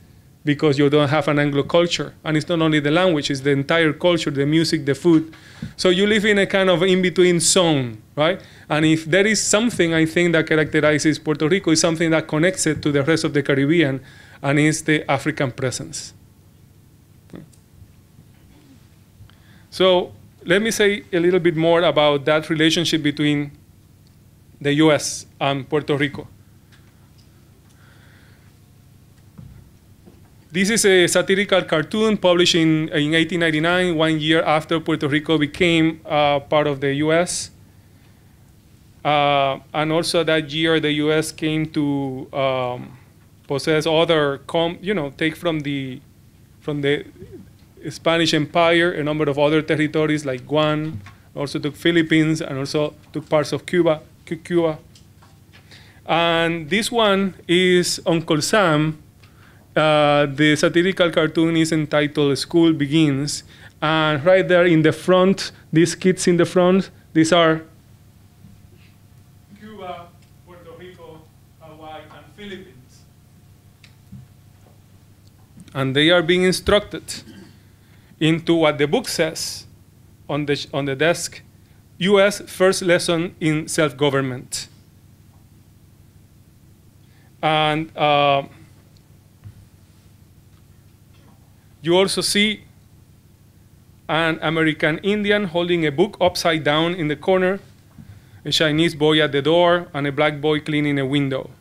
because you don't have an Anglo culture. And it's not only the language, it's the entire culture, the music, the food. So you live in a kind of in-between zone, right? And if there is something I think that characterizes Puerto Rico, is something that connects it to the rest of the Caribbean, and it's the African presence. So let me say a little bit more about that relationship between the US and Puerto Rico. This is a satirical cartoon published in 1899, 1 year after Puerto Rico became part of the US. And also that year, the US came to possess other, take from the Spanish Empire, a number of other territories like Guam, also took Philippines, and also took parts of Cuba. And this one is Uncle Sam. The satirical cartoon is entitled School Begins. And right there in the front, these kids in the front, these are Cuba, Puerto Rico, Hawaii, and Philippines. And they are being instructed into what the book says on the desk, US First Lesson in Self-Government. And you also see an American Indian holding a book upside down in the corner, a Chinese boy at the door, and a black boy cleaning a window.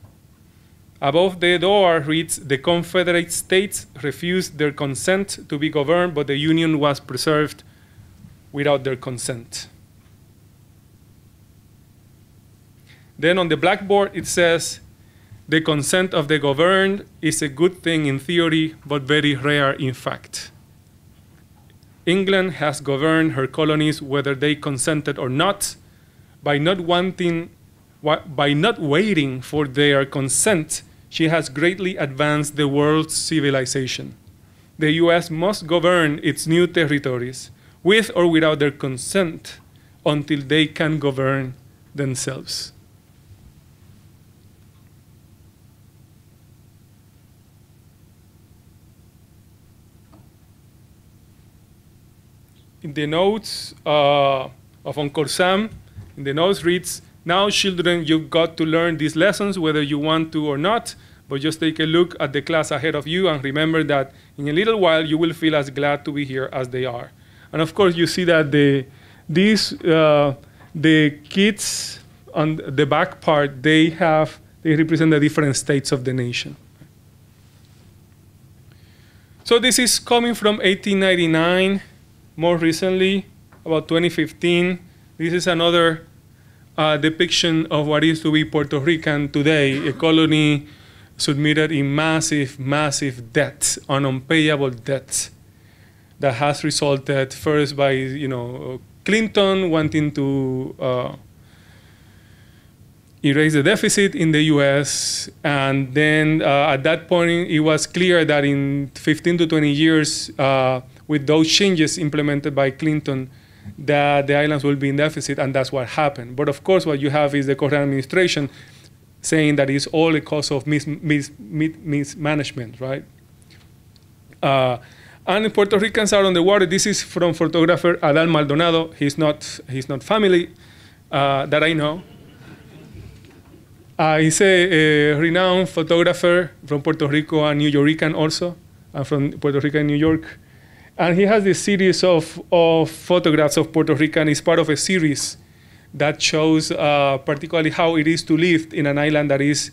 Above the door reads, "The Confederate States refused their consent to be governed, but the Union was preserved without their consent." Then on the blackboard it says, "The consent of the governed is a good thing in theory, but very rare in fact. England has governed her colonies whether they consented or not. By not waiting for their consent, she has greatly advanced the world's civilization. The US must govern its new territories with or without their consent until they can govern themselves." In the notes of Uncle Sam, in the notes reads, "Now, children, you've got to learn these lessons whether you want to or not, but just take a look at the class ahead of you and remember that in a little while you will feel as glad to be here as they are." And of course, you see that the kids on the back part, they represent the different states of the nation. So this is coming from 1899. More recently, about 2015, this is another depiction of what is to be Puerto Rican today, a colony submitted in massive, massive debt, an unpayable debt that has resulted first by, Clinton wanting to erase the deficit in the US, and then at that point it was clear that in 15 to 20 years, with those changes implemented by Clinton, that the islands will be in deficit, and that's what happened. But of course, what you have is the current administration saying that it's all a cause of mismanagement, right? And Puerto Ricans are on the water. This is from photographer Adal Maldonado. He's not family that I know. He's a renowned photographer from Puerto Rico and New Yorican also, from Puerto Rico and New York. And he has this series of photographs of Puerto Rican. It's part of a series that shows particularly how it is to live in an island that is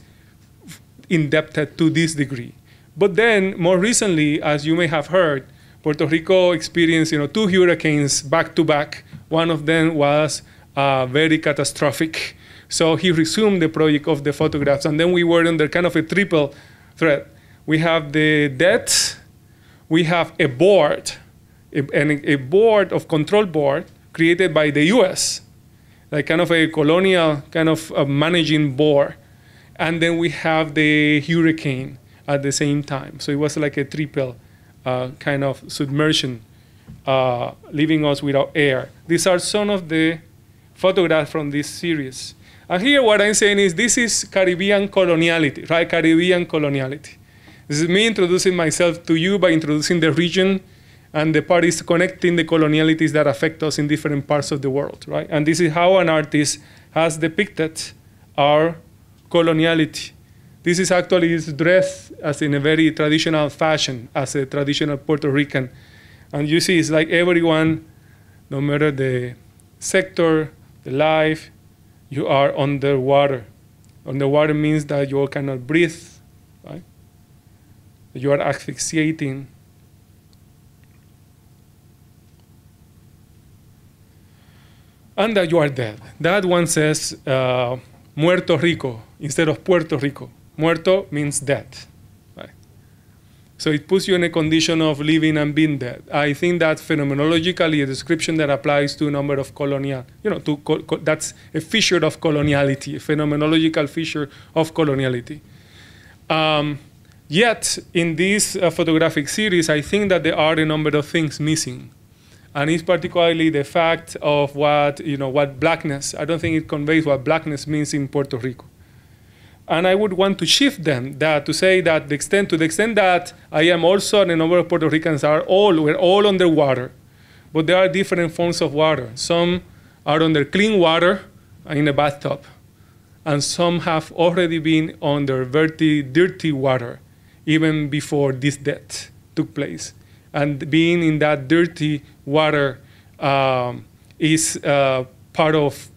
indebted to this degree. But then, more recently, as you may have heard, Puerto Rico experienced 2 hurricanes back to back. One of them was very catastrophic. So he resumed the project of the photographs. And then we were under kind of a triple threat. We have the debt, we have a board, a board of control board created by the US, like kind of a colonial kind of managing board. And then we have the hurricane at the same time. So it was like a triple kind of submersion, leaving us without air. These are some of the photographs from this series. And here what I'm saying is this is Caribbean coloniality, right? Caribbean coloniality. This is me introducing myself to you by introducing the region and the parties connecting the colonialities that affect us in different parts of the world, right? And this is how an artist has depicted our coloniality. This is actually dressed as in a very traditional fashion, as a traditional Puerto Rican. And you see, it's like everyone, no matter the sector, the life, you are underwater. Underwater means that you cannot breathe, right? You are asphyxiating. And that you are dead. That one says Muerto Rico instead of Puerto Rico. Muerto means dead, right? So it puts you in a condition of living and being dead. I think that phenomenologically a description that applies to a number of colonial, that's a feature of coloniality, a phenomenological feature of coloniality. Yet in this photographic series, I think that there are a number of things missing. And it's particularly the fact of what blackness, I don't think it conveys what blackness means in Puerto Rico. And I would want to shift them to say that to the extent that I am also, and a number of Puerto Ricans we're all underwater, but there are different forms of water. Some are under clean water in a bathtub, and some have already been under very dirty water, even before this death took place. And being in that dirty water is part of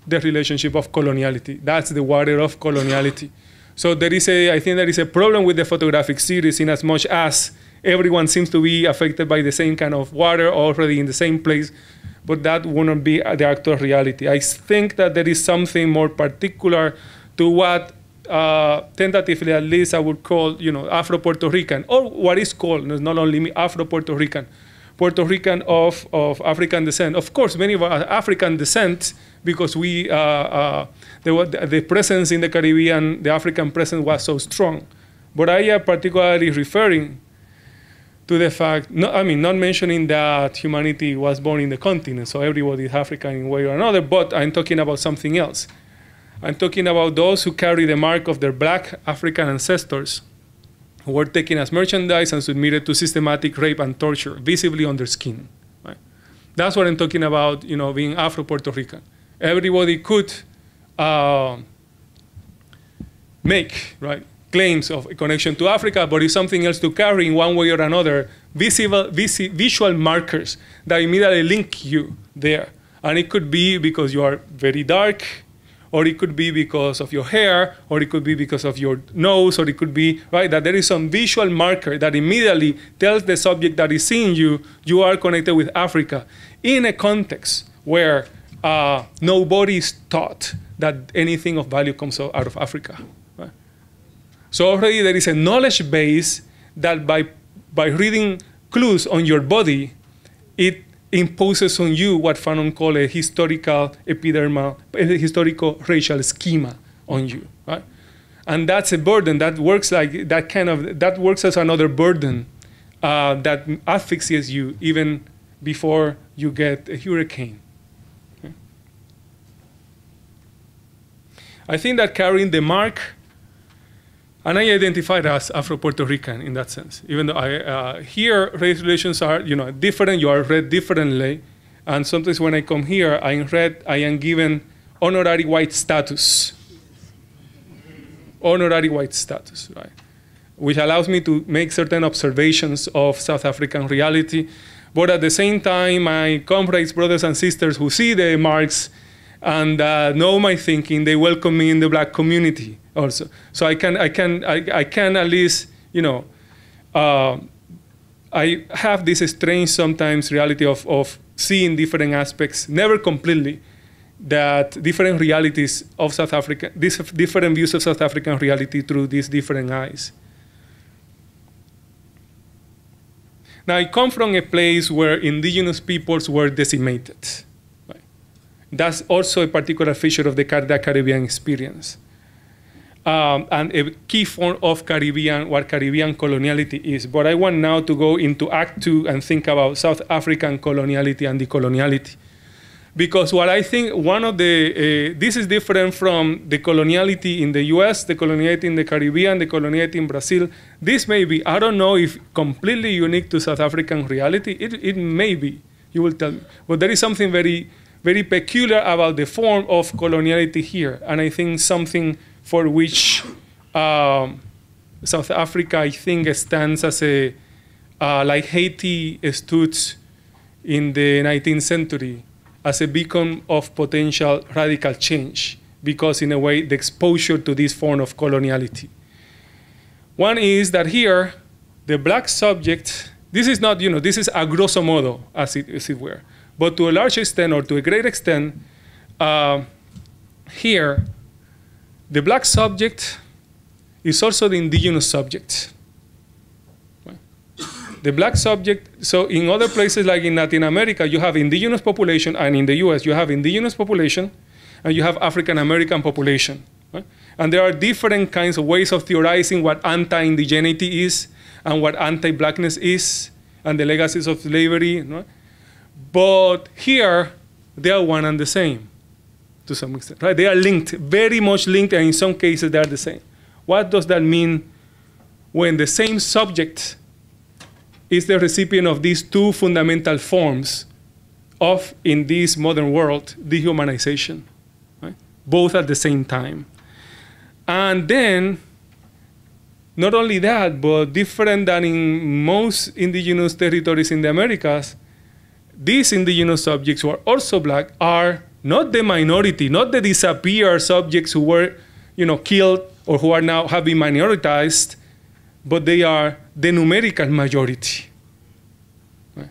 the relationship of coloniality. That's the water of coloniality. So I think there is a problem with the photographic series in as much as everyone seems to be affected by the same kind of water already in the same place, but that wouldn't be the actual reality. I think that there is something more particular to what tentatively at least I would call, Afro-Puerto Rican, or what is called, not only me, Afro-Puerto Rican, Puerto Rican of African descent. Of course, many of us are African descent because the presence in the Caribbean, the African presence was so strong. But I am particularly referring to the fact, not mentioning that humanity was born in the continent, so everybody is African in one way or another, but I'm talking about something else. I'm talking about those who carry the mark of their black African ancestors who were taken as merchandise and submitted to systematic rape and torture, visibly on their skin. Right? That's what I'm talking about, being Afro-Puerto Rican. Everybody could make claims of a connection to Africa, but it's something else to carry in one way or another, visual markers that immediately link you there. And it could be because you are very dark, or it could be because of your hair, or it could be because of your nose, or it could be, that there is some visual marker that immediately tells the subject that is seeing you, you are connected with Africa in a context where nobody's taught that anything of value comes out of Africa. Right? So already there is a knowledge base that by reading clues on your body, it imposes on you what Fanon called a historical epidermal, a historical racial schema on you. Right? And that's a burden that works like that works as another burden that asphyxiates you even before you get a hurricane. Okay. I think that carrying the mark, and I identified as Afro-Puerto Rican in that sense, even though here race relations are different, you are read differently, and sometimes when I come here, I am given honorary white status. Honorary white status, right? Which allows me to make certain observations of South African reality. But at the same time, my comrades, brothers and sisters who see the marks and know my thinking, they welcome me in the black community also. So I can at least, I have this strange sometimes reality of seeing different aspects, never completely, that different realities of South Africa, these different views of South African reality through these different eyes. Now, I come from a place where indigenous peoples were decimated. Right? That's also a particular feature of the Caribbean experience. And a key form of what Caribbean coloniality is. But I want now to go into Act 2 and think about South African coloniality and decoloniality. Because what I think this is different from the coloniality in the US, the coloniality in the Caribbean, the coloniality in Brazil. This may be, I don't know if completely unique to South African reality. It may be, you will tell me. But there is something very, very peculiar about the form of coloniality here. And I think something for which South Africa, I think, stands as a, like Haiti stood in the 19th century, as a beacon of potential radical change, because in a way, the exposure to this form of coloniality. One is that here, the black subject, this is not, this is a grosso modo, as it were, but to a large extent or to a great extent, here, the black subject is also the indigenous subject. The black subject, so in other places like in Latin America, you have indigenous population, and in the US, you have indigenous population, and you have African American population. Right? And there are different kinds of ways of theorizing what anti-indigeneity is, and what anti-blackness is, and the legacies of slavery. Right? But here, they are one and the same, to some extent. Right? They are linked, very much linked, and in some cases, they are the same. What does that mean when the same subject is the recipient of these two fundamental forms of, in this modern world, dehumanization, right? Both at the same time. And then, not only that, but different than in most indigenous territories in the Americas, these indigenous subjects who are also black are not the minority, not the disappeared subjects who were killed or who are now have been minoritized, but they are the numerical majority. Right?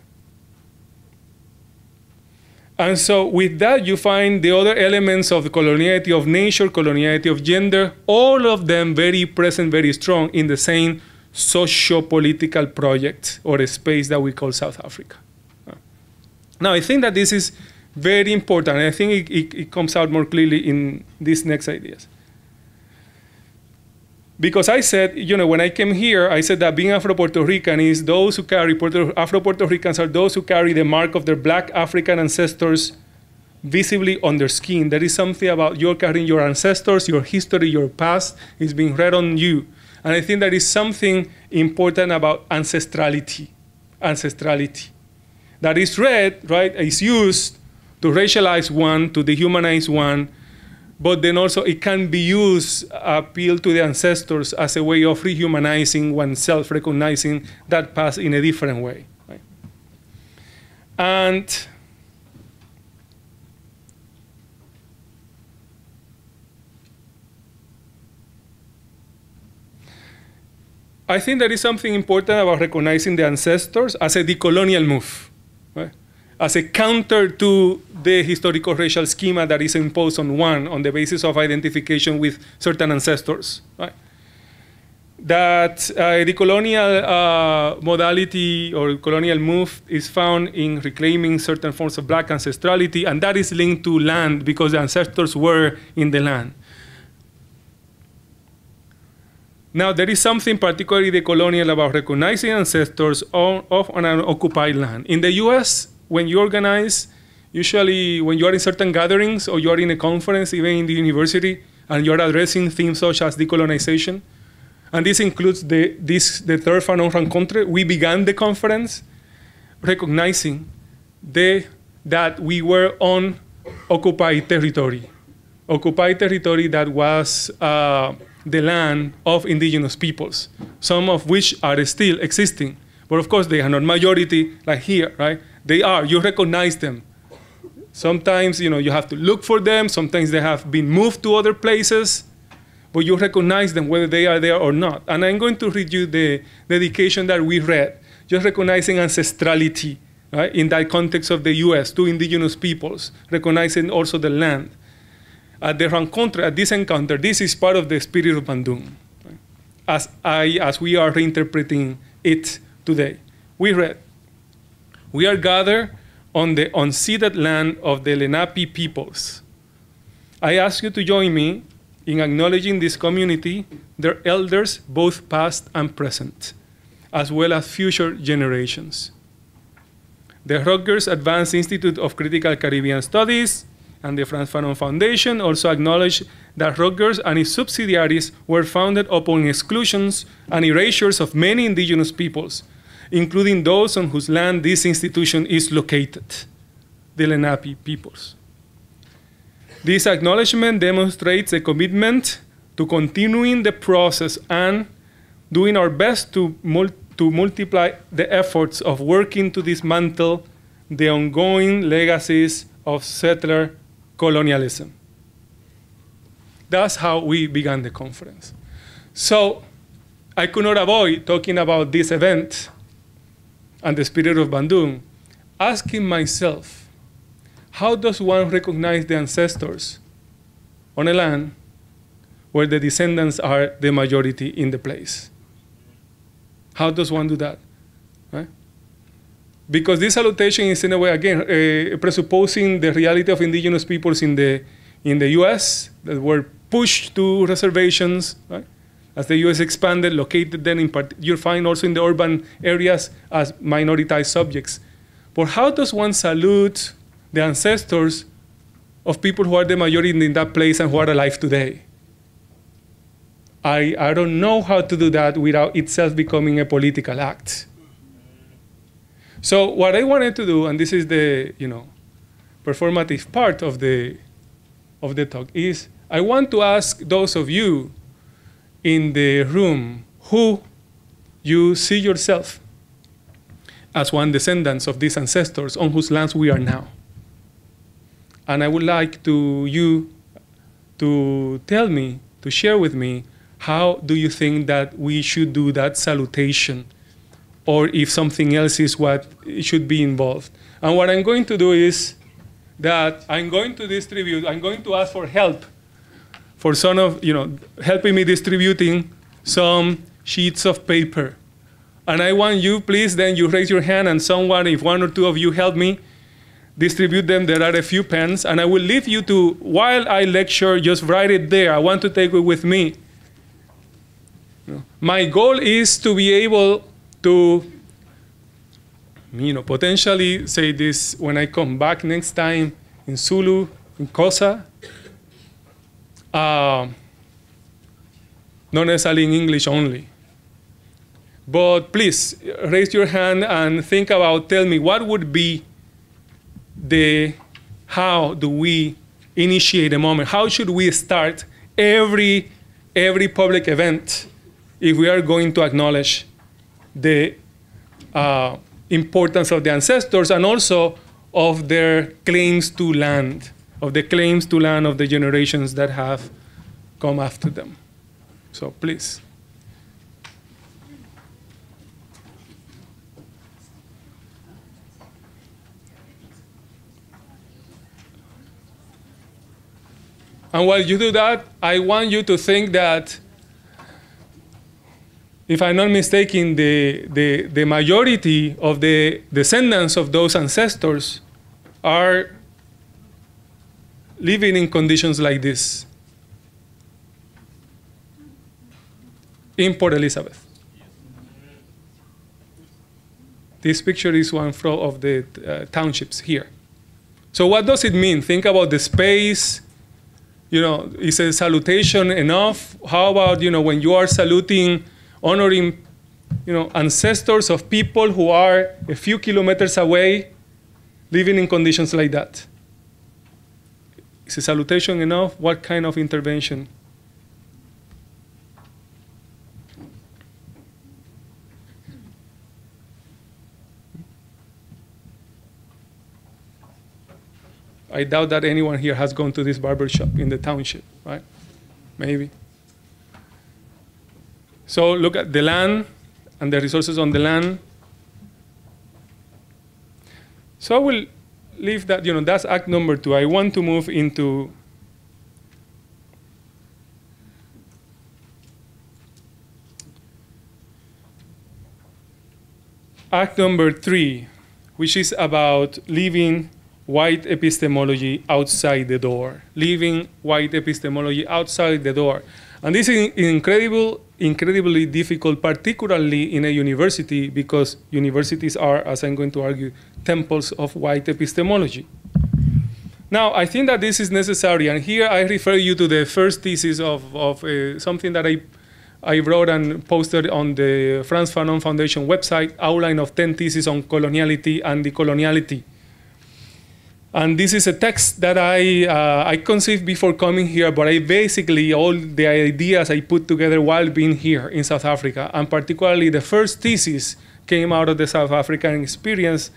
And so with that, you find the other elements of the coloniality of nature, coloniality of gender, all of them very present, very strong in the same socio-political project or a space that we call South Africa. Right? Now, I think that this is very important, and I think it comes out more clearly in these next ideas. Because I said, when I came here, I said that being Afro-Puerto Rican is those who carry, Afro-Puerto Ricans are those who carry the mark of their black African ancestors visibly on their skin. There is something about you carrying your ancestors, your history, your past is being read on you. And I think there is something important about ancestrality. That is read, right, is used to racialize one, to dehumanize one, but then also it can be used, appeal to the ancestors as a way of rehumanizing oneself, recognizing that past in a different way. Right? And I think there is something important about recognizing the ancestors as a decolonial move. Right? as a counter to the historical racial schema that is imposed on one on the basis of identification with certain ancestors. Right? That the colonial modality or colonial move is found in reclaiming certain forms of black ancestrality, and that is linked to land because the ancestors were in the land. Now, there is something particularly decolonial about recognizing ancestors on an occupied land. In the US, when you organize, usually when you are in certain gatherings or you are in a conference, even in the university, and you're addressing themes such as decolonization, and this includes the third Fanon Rencontre, we began the conference recognizing that we were on occupied territory that was the land of indigenous peoples, some of which are still existing. But of course, they are not majority like here, right? They are, you recognize them. Sometimes, you have to look for them. Sometimes they have been moved to other places, but you recognize them whether they are there or not. And I'm going to read you the dedication that we read, just recognizing ancestrality, right, in that context of the US, to indigenous peoples, recognizing also the land. At the rencontre, at this encounter, this is part of the spirit of Bandung, right? As we are reinterpreting it today. We read, "We are gathered on the unceded land of the Lenape peoples. I ask you to join me in acknowledging this community, their elders, both past and present, as well as future generations. The Rutgers Advanced Institute of Critical Caribbean Studies and the Franz Fanon Foundation also acknowledge that Rutgers and its subsidiaries were founded upon exclusions and erasures of many indigenous peoples, including those on whose land this institution is located, the Lenape peoples. This acknowledgement demonstrates a commitment to continuing the process and doing our best to multiply the efforts of working to dismantle the ongoing legacies of settler colonialism." That's how we began the conference. So I could not avoid talking about this event and the spirit of Bandung, asking myself, how does one recognize the ancestors on a land where the descendants are the majority in the place? How does one do that? Right? Because this salutation is, in a way, again, presupposing the reality of indigenous peoples in the US that were pushed to reservations, right? As the US expanded, located then you'll find also in the urban areas as minoritized subjects. But how does one salute the ancestors of people who are the majority in that place and who are alive today? I don't know how to do that without itself becoming a political act. So what I wanted to do, and this is the performative part of the talk, is I want to ask those of you in the room who you see yourself as one descendants of these ancestors on whose lands we are now. And I would like you to tell me, to share with me, how do you think that we should do that salutation, or if something else is what should be involved. And what I'm going to do is that I'm going to ask for help for some of, helping me distributing some sheets of paper. And I want you, please, then you raise your hand and someone, if one or two of you help me, distribute them. There are a few pens, and I will leave you to, while I lecture, just write it there. I want to take it with me. My goal is to be able to, potentially say this when I come back next time in Zulu, in Xhosa, not necessarily in English only. But please, raise your hand and think about, tell me, what would be how do we initiate a moment? How should we start every public event if we are going to acknowledge the importance of the ancestors and also of their claims to land, of the generations that have come after them? So please. And while you do that, I want you to think that, if I'm not mistaken, the majority of the descendants of those ancestors are living in conditions like this in Port Elizabeth. This picture is one of the townships here. So what does it mean? Think about the space. You know, is a salutation enough? How about, you know, when you are saluting, honoring, you know, ancestors of people who are a few kilometers away, living in conditions like that? Is a salutation enough? What kind of intervention? I doubt that anyone here has gone to this barber shop in the township, right? Maybe. So look at the land and the resources on the land. So I will leave that, you know, that's act number 2. I want to move into act number 3, which is about leaving white epistemology outside the door. Leaving white epistemology outside the door. And this is incredibly difficult, particularly in a university, because universities are, as I'm going to argue, temples of white epistemology. Now, I think that this is necessary, and here I refer you to the first thesis of something that I wrote and posted on the Franz Fanon Foundation website, outline of 10 theses on coloniality and decoloniality. And this is a text that I conceived before coming here, but I basically, all the ideas I put together while being here in South Africa, and particularly the first thesis came out of the South African experience.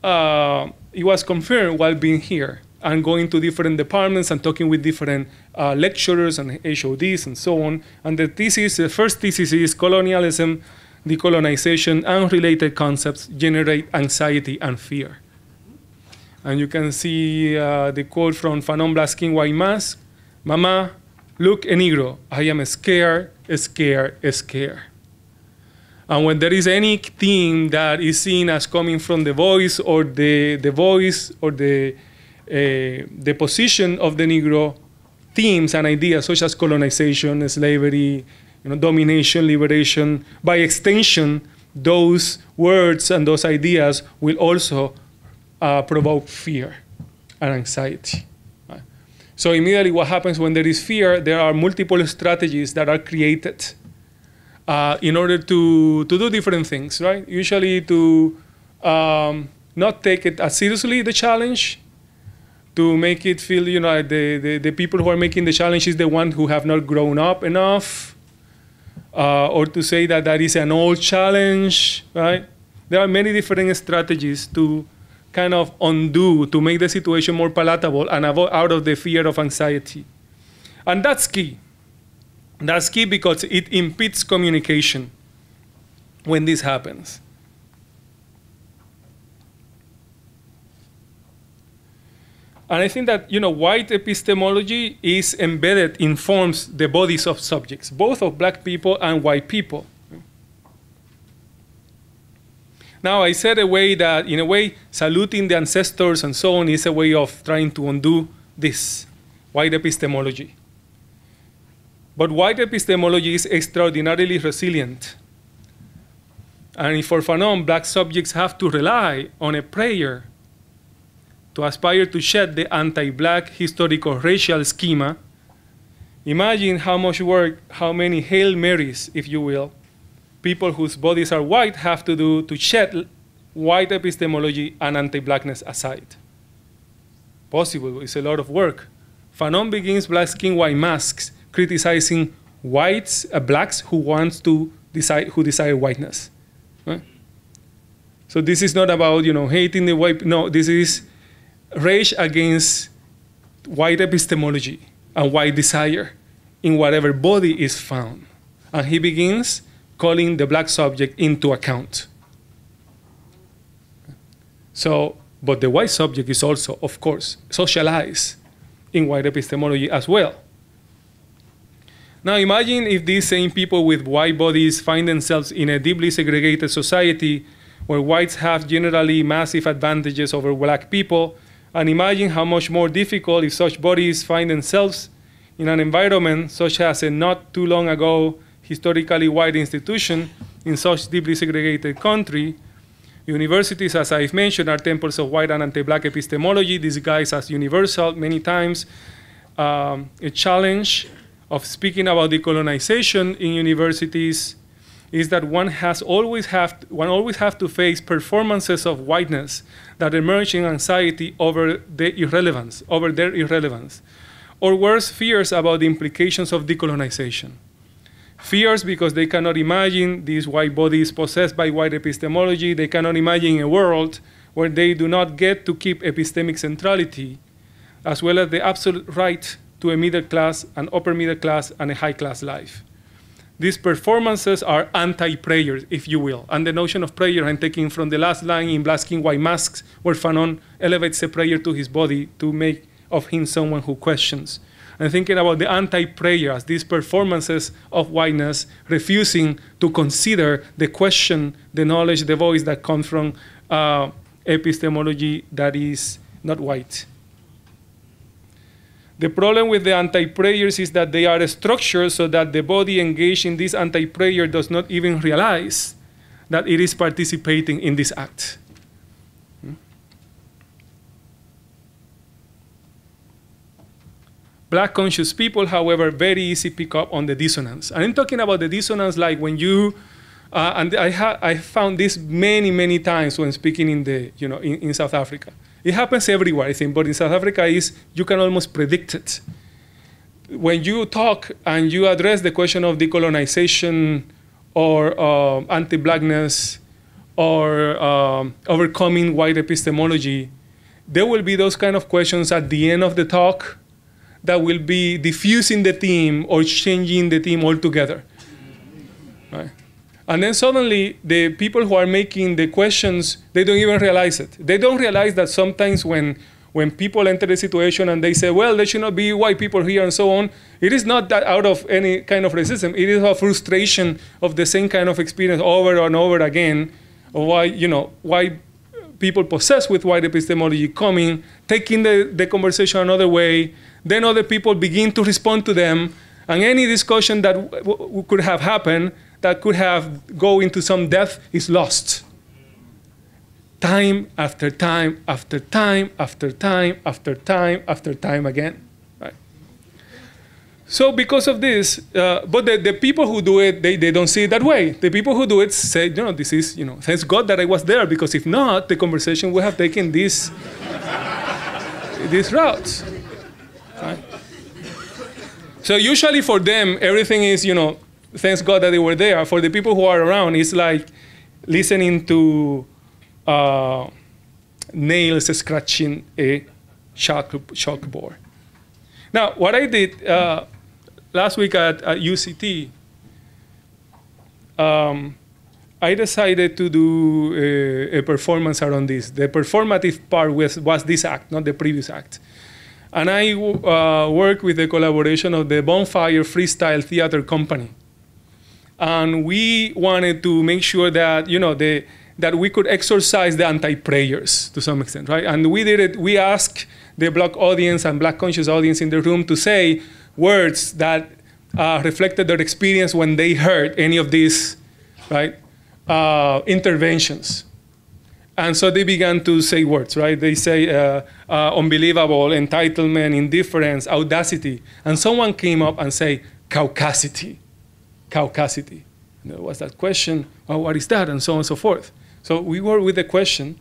It was confirmed while being here and going to different departments and talking with different lecturers and HODs and so on. And the first thesis is colonialism, decolonization, and related concepts generate anxiety and fear. And you can see the quote from Fanon, Black Skin, White Mask. Mama, look, a Negro, I am scared, scared, scared. And when there is any theme that is seen as coming from the voice or the position of the Negro, themes and ideas such as colonization, slavery, you know, domination, liberation, by extension, those words and those ideas will also provoke fear and anxiety. Right? So immediately what happens when there is fear, there are multiple strategies that are created in order to do different things, right? Usually to not take it as seriously, the challenge, to make it feel, you know, the people who are making the challenge is the one who have not grown up enough, or to say that that is an old challenge, right? There are many different strategies to kind of undo, to make the situation more palatable and avoid out of the fear of anxiety. And that's key. That's key because it impedes communication when this happens. And I think that, you know, white epistemology is embedded, informs the bodies of subjects, both of black people and white people. Now, I said a way that, in a way, saluting the ancestors and so on is a way of trying to undo this white epistemology. But white epistemology is extraordinarily resilient. And for Fanon, black subjects have to rely on a prayer to aspire to shed the anti-black historical racial schema. Imagine how much work, how many Hail Marys, if you will, people whose bodies are white have to do to shed white epistemology and anti-blackness aside. Possible, it's a lot of work. Fanon begins Black Skin, White Masks, criticizing whites, blacks who want to decide, who desire whiteness. Right? So this is not about, you know, hating the white, no, this is rage against white epistemology and white desire in whatever body is found. And he begins calling the black subject into account. So, but the white subject is also, of course, socialized in white epistemology as well. Now imagine if these same people with white bodies find themselves in a deeply segregated society where whites have generally massive advantages over black people, and imagine how much more difficult if such bodies find themselves in an environment such as a not too long ago historically white institution in such deeply segregated country. Universities, as I've mentioned, are temples of white and anti-black epistemology, disguised as universal many times. A challenge of speaking about decolonization in universities is that one always have to face performances of whiteness that emerge in anxiety over their irrelevance, or worse, fears about the implications of decolonization. Fears because they cannot imagine these white bodies possessed by white epistemology. They cannot imagine a world where they do not get to keep epistemic centrality, as well as the absolute right to a middle class, an upper middle class, and a high class life. These performances are anti-prayer, if you will. And the notion of prayer I'm taking from the last line in Black Skin, White Masks, where Fanon elevates a prayer to his body to make of him someone who questions. And thinking about the anti-prayer as these performances of whiteness, refusing to consider the question, the knowledge, the voice that comes from epistemology that is not white. The problem with the anti-prayers is that they are structured so that the body engaged in this anti-prayer does not even realize that it is participating in this act. Black conscious people, however, very easy pick up on the dissonance. And I'm talking about the dissonance like when you, and I found this many, many times when speaking in South Africa. It happens everywhere, I think, but in South Africa you can almost predict it. When you talk and you address the question of decolonization or anti-blackness or overcoming white epistemology, there will be those kind of questions at the end of the talk that will be diffusing the theme or changing the theme altogether. Right? And then suddenly, the people who are making the questions, they don't even realize it. They don't realize that sometimes when people enter the situation and they say, well, there should not be white people here and so on, it is not that out of any kind of racism. It is a frustration of the same kind of experience over and over again, of why people possessed with white epistemology coming, taking the conversation another way, then other people begin to respond to them, and any discussion that could have happened, that could have go into some depth, is lost. Time after time after time after time after time after time again. Right? So because of this, but the people who do it, they don't see it that way. The people who do it say, this is, thanks God that I was there, because if not, the conversation would have taken these routes. Right? So usually for them, everything is, thanks God that they were there. For the people who are around, it's like listening to nails scratching a chalkboard. Now, what I did last week at UCT, I decided to do a performance around this. The performative part was this act, not the previous act. And I worked with the collaboration of the Bonfire Freestyle Theater Company. And we wanted to make sure that, that we could exorcise the anti-prayers to some extent, right? And we did it. We asked the Black audience and Black conscious audience in the room to say words that reflected their experience when they heard any of these, right, interventions. And so they began to say words, right? They say unbelievable, entitlement, indifference, audacity. And someone came up and said, caucasity. Caucasity. And there was that question, oh, what is that? And so on and so forth. So we were with the question.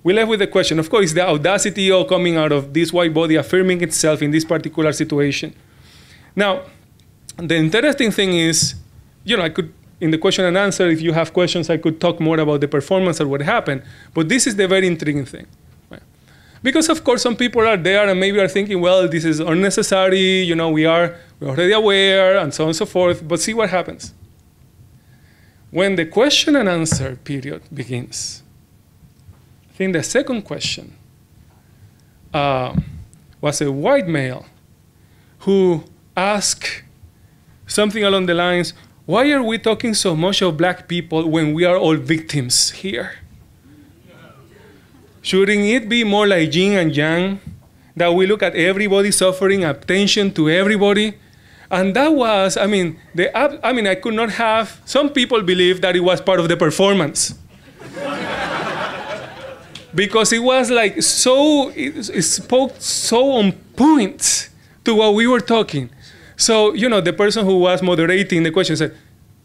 We left with the question. Of course, the audacity all coming out of this white body affirming itself in this particular situation. Now, the interesting thing is, I could, in the question and answer, if you have questions, I could talk more about the performance or what happened. But this is the very intriguing thing. Right? Because, of course, some people are there and maybe are thinking, well, this is unnecessary. We're already aware, and so on and so forth. But see what happens. When the question and answer period begins, I think the second question was a white male who asked something along the lines, why are we talking so much of black people when we are all victims here? Shouldn't it be more like yin and yang, that we look at everybody suffering, attention to everybody? And that was, I mean, I could not have, some people believe that it was part of the performance. Because it was like so, it spoke so on point to what we were talking. So, you know, the person who was moderating the question said,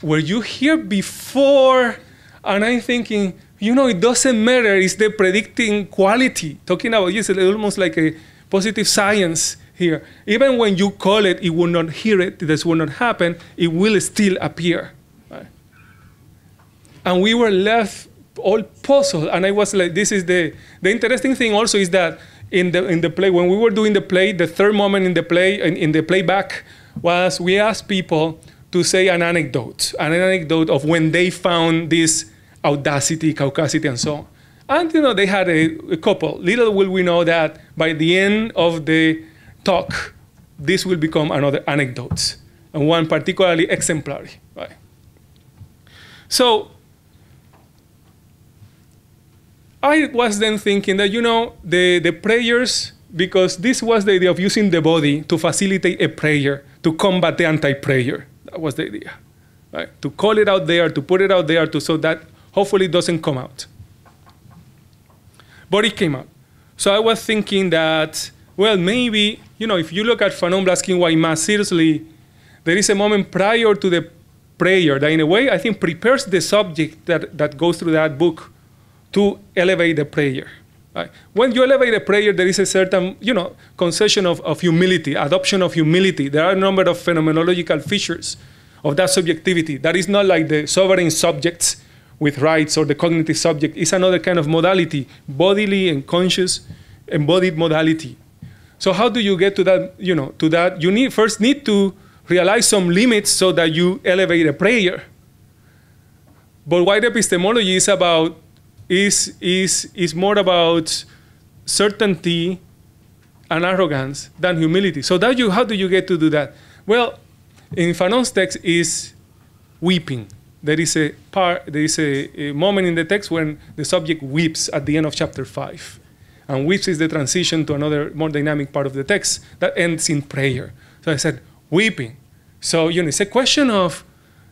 were you here before? And I'm thinking, you know, it doesn't matter, it's the predicting quality. Talking about, it's almost like a positive science here. Even when you call it, it will not hear it, this will not happen, it will still appear. Right? And we were left all puzzled, and I was like, this is the interesting thing also is that in the play, when we were doing the play, the third moment in the play, in the playback, was we asked people to say an anecdote of when they found this audacity, caucasity, and so on. And you know, they had a couple. Little will we know that by the end of the talk, this will become another anecdote, and one particularly exemplary. Right? So I was then thinking that, you know, the prayers, because this was the idea of using the body to facilitate a prayer, to combat the anti-prayer. That was the idea, right? To call it out there, to put it out there, so that hopefully it doesn't come out. But it came out. So I was thinking that, well, maybe, you know, if you look at Fanon Blaskin Guaymas seriously, there is a moment prior to the prayer that in a way I think prepares the subject that goes through that book to elevate the prayer. Right? When you elevate a prayer, there is a certain, you know, concession of humility, adoption of humility. There are a number of phenomenological features of that subjectivity. That is not like the sovereign subjects with rights or the cognitive subject. It's another kind of modality, bodily and conscious embodied modality. So how do you get to that, you know, to that? You first need to realize some limits so that you elevate a prayer. But white epistemology is about is more about certainty and arrogance than humility. So that how do you get to do that? Well, in Fanon's text is weeping. There is a moment in the text when the subject weeps at the end of chapter 5. And weeps is the transition to another more dynamic part of the text that ends in prayer. So I said, weeping. So, you know, it's a question of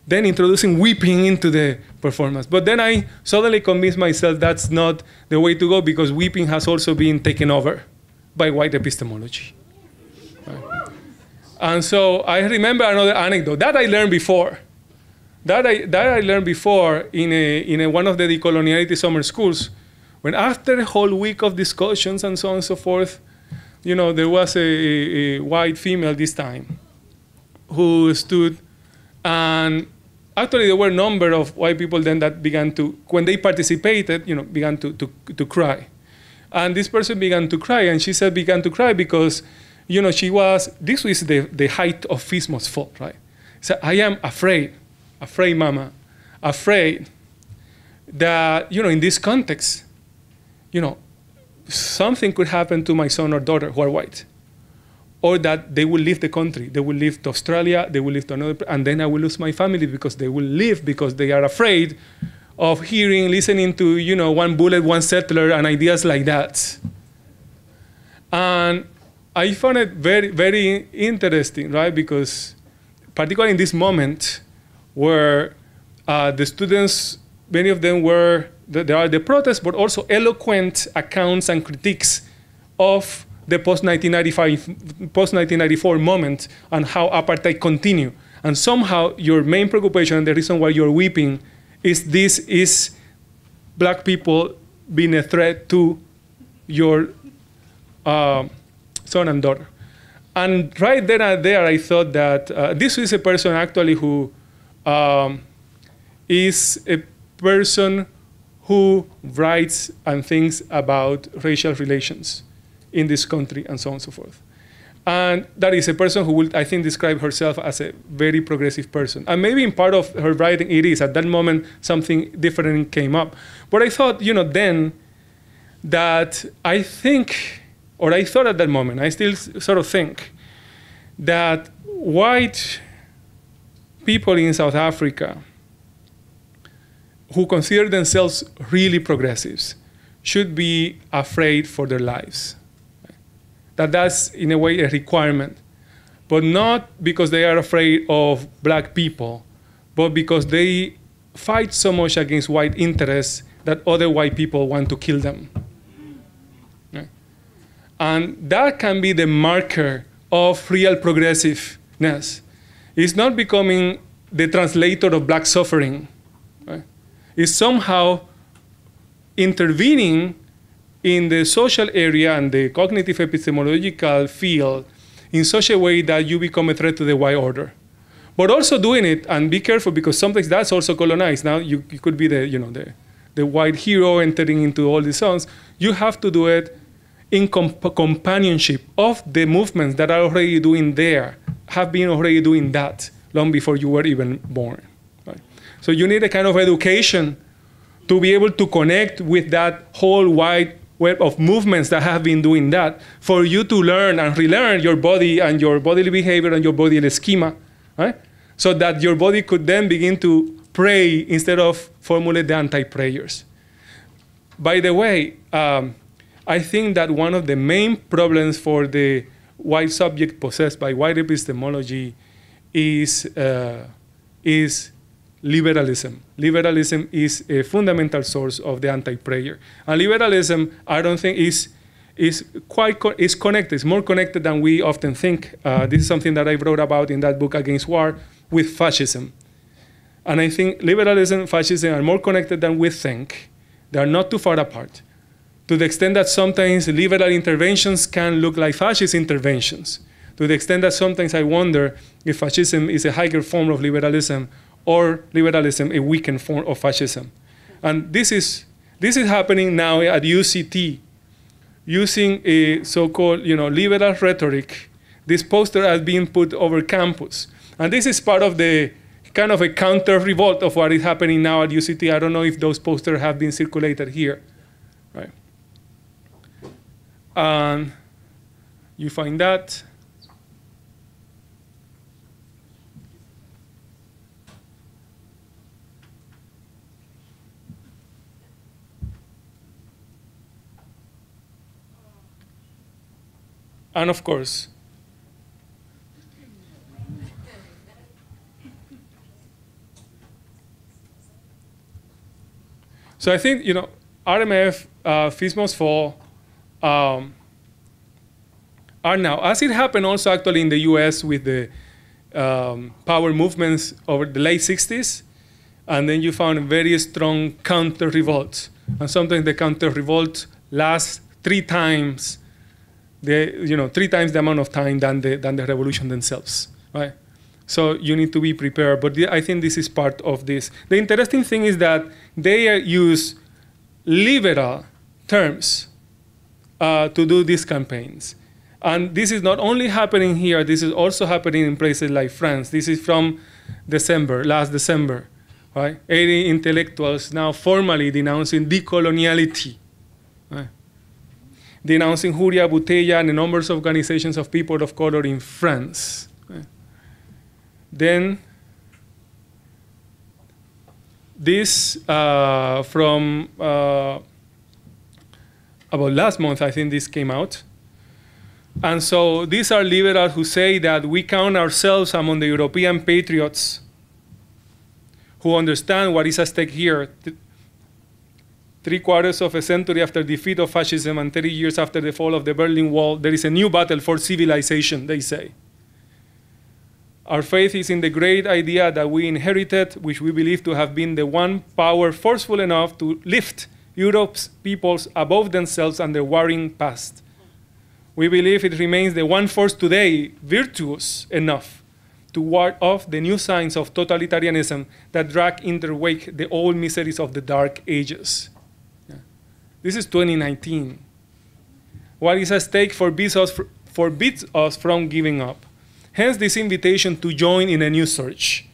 then introducing weeping into the performance. But then I suddenly convinced myself that's not the way to go, because weeping has also been taken over by white epistemology. Right? And so I remember another anecdote that I learned before. That I learned before in one of the decoloniality summer schools, when after a whole week of discussions and so on and so forth, you know, there was a white female this time who stood, and actually there were a number of white people then that began to, when they participated, you know, began to cry. And this person began to cry, and she said began to cry because, you know, this was the height of Fismo's fault, right? So I am afraid, mama, afraid that, you know, in this context, you know, something could happen to my son or daughter who are white, or that they will leave the country. They will leave to Australia, they will leave to another, and then I will lose my family because they will leave because they are afraid of listening to, you know, one bullet, one settler, and ideas like that. And I found it very, very interesting, right? Because particularly in this moment where the students, many of them there are the protests, but also eloquent accounts and critiques of the post-1994 moment and how apartheid continued. And somehow your main preoccupation and the reason why you're weeping is black people being a threat to your son and daughter. And right then and there, I thought that this is a person actually who is a person who writes and thinks about racial relations in this country and so on and so forth. And that is a person who will, I think, describe herself as a very progressive person. And maybe in part of her writing it is. At that moment, something different came up. But I thought, you know, then that I think, or I thought at that moment, I still sort of think, that white people in South Africa who consider themselves really progressives should be afraid for their lives. That's, in a way, a requirement. But not because they are afraid of black people, but because they fight so much against white interests that other white people want to kill them. Okay? And that can be the marker of real progressiveness. It's not becoming the translator of black suffering. Right? It's somehow intervening in the social area and the cognitive epistemological field in such a way that you become a threat to the white order. But also doing it, and be careful, because sometimes that's also colonized. Now you could be the white hero entering into all these songs. You have to do it in companionship of the movements that are already doing there, have been already doing that long before you were even born. Right? So you need a kind of education to be able to connect with that whole wide web of movements that have been doing that, for you to learn and relearn your body and your bodily behavior and your bodily schema, right? So that your body could then begin to pray instead of formulate the anti-prayers. By the way, I think that one of the main problems for the white subject possessed by white epistemology is liberalism. Liberalism is a fundamental source of the anti-prayer. And liberalism, I don't think, is connected. It's more connected than we often think. This is something that I wrote about in that book, Against War, with fascism. And I think liberalism and fascism are more connected than we think. They are not too far apart, to the extent that sometimes liberal interventions can look like fascist interventions, to the extent that sometimes I wonder if fascism is a higher form of liberalism or liberalism a weakened form of fascism. And this is happening now at UCT, using a so-called liberal rhetoric. This poster has been put over campus. And this is part of the kind of a counter-revolt of what is happening now at UCT. I don't know if those posters have been circulated here. Right? And you find that. And of course, so I think, RMF, FISMOS Fall, are now, as it happened also actually in the US with the power movements over the late 60s, and then you found very strong counter-revolts. And sometimes the counter-revolt lasts 3 times the amount of time than the revolution themselves, right? So you need to be prepared. But I think this is part of this. The interesting thing is that they use liberal terms to do these campaigns. And this is not only happening here, this is also happening in places like France. This is from last December, right? 80 intellectuals now formally denouncing decoloniality, right? Denouncing Julia Bouteilla and the numbers of organizations of people of color in France. Right? Then this from about last month, I think this came out. And so these are liberals who say that we count ourselves among the European patriots who understand what is at stake here. 3/4 of a century after the defeat of fascism and 30 years after the fall of the Berlin Wall, there is a new battle for civilization, they say. Our faith is in the great idea that we inherited, which we believe to have been the one power forceful enough to lift Europe's peoples above themselves and their warring past. We believe it remains the one force today virtuous enough to ward off the new signs of totalitarianism that drag in their wake the old miseries of the Dark Ages. This is 2019. What is at stake forbids us from giving up. Hence this invitation to join in a new search.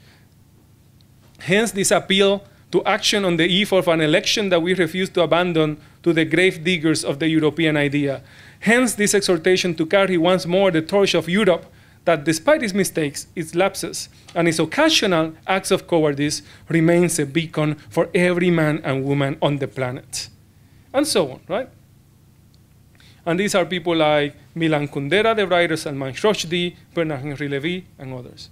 Hence this appeal to action on the eve of an election that we refuse to abandon to the grave diggers of the European idea. Hence this exhortation to carry once more the torch of Europe that despite its mistakes, its lapses, and its occasional acts of cowardice, remains a beacon for every man and woman on the planet. And so on, right? And these are people like Milan Kundera, the writer Salman Rushdie, Bernard-Henri Lévy, and others.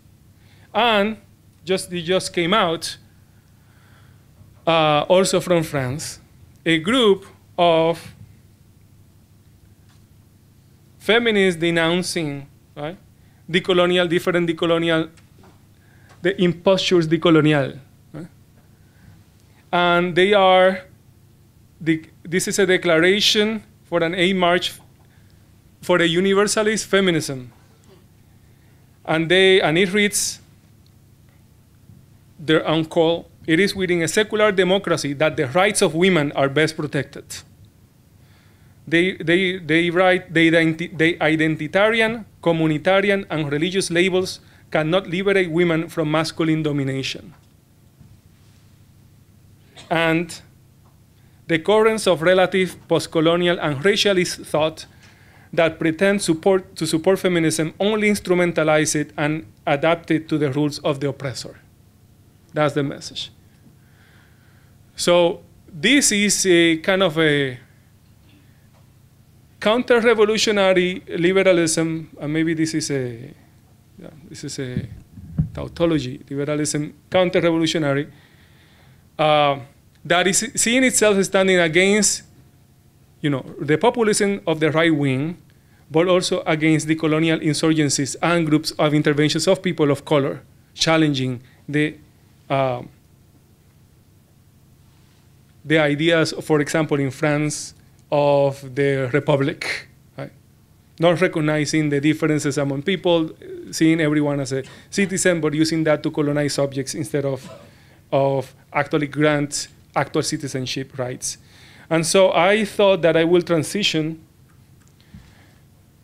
And they just came out, also from France, a group of feminists denouncing, right, different decolonial, the impostures decolonial. Right? And they are, this is a declaration for an A march for a universalist feminism. And it reads their own call: it is within a secular democracy that the rights of women are best protected. They write, the identitarian, communitarian, and religious labels cannot liberate women from masculine domination. And the currents of relative, post-colonial, and racialist thought that pretend to support feminism only instrumentalize it and adapt it to the rules of the oppressor. That's the message. So this is a kind of a counter-revolutionary liberalism, and maybe this is a tautology, liberalism, counter-revolutionary, that is seeing itself standing against, the populism of the right wing, but also against the colonial insurgencies and groups of interventions of people of color, challenging the ideas, for example, in France, of the Republic, right? Not recognizing the differences among people, seeing everyone as a citizen, but using that to colonize subjects instead of actually grant actual citizenship rights. And so I thought that I will transition,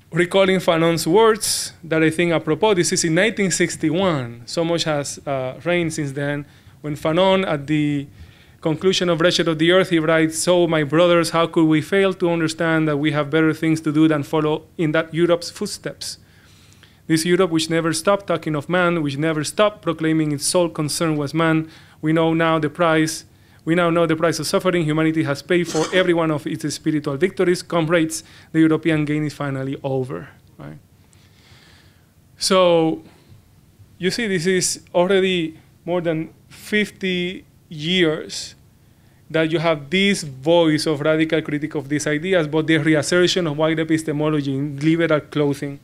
recalling Fanon's words that I think apropos. This is in 1961. So much has reigned since then. When Fanon, at the conclusion of Wretched of the Earth, he writes, "So, my brothers, how could we fail to understand that we have better things to do than follow in that Europe's footsteps? This Europe which never stopped talking of man, which never stopped proclaiming its sole concern was man, we now know the price of suffering humanity has paid for every one of its spiritual victories. Comrades, the European gain is finally over." Right? So, you see, this is already more than 50 years that you have this voice of radical critique of these ideas, but the reassertion of white epistemology in liberal clothing.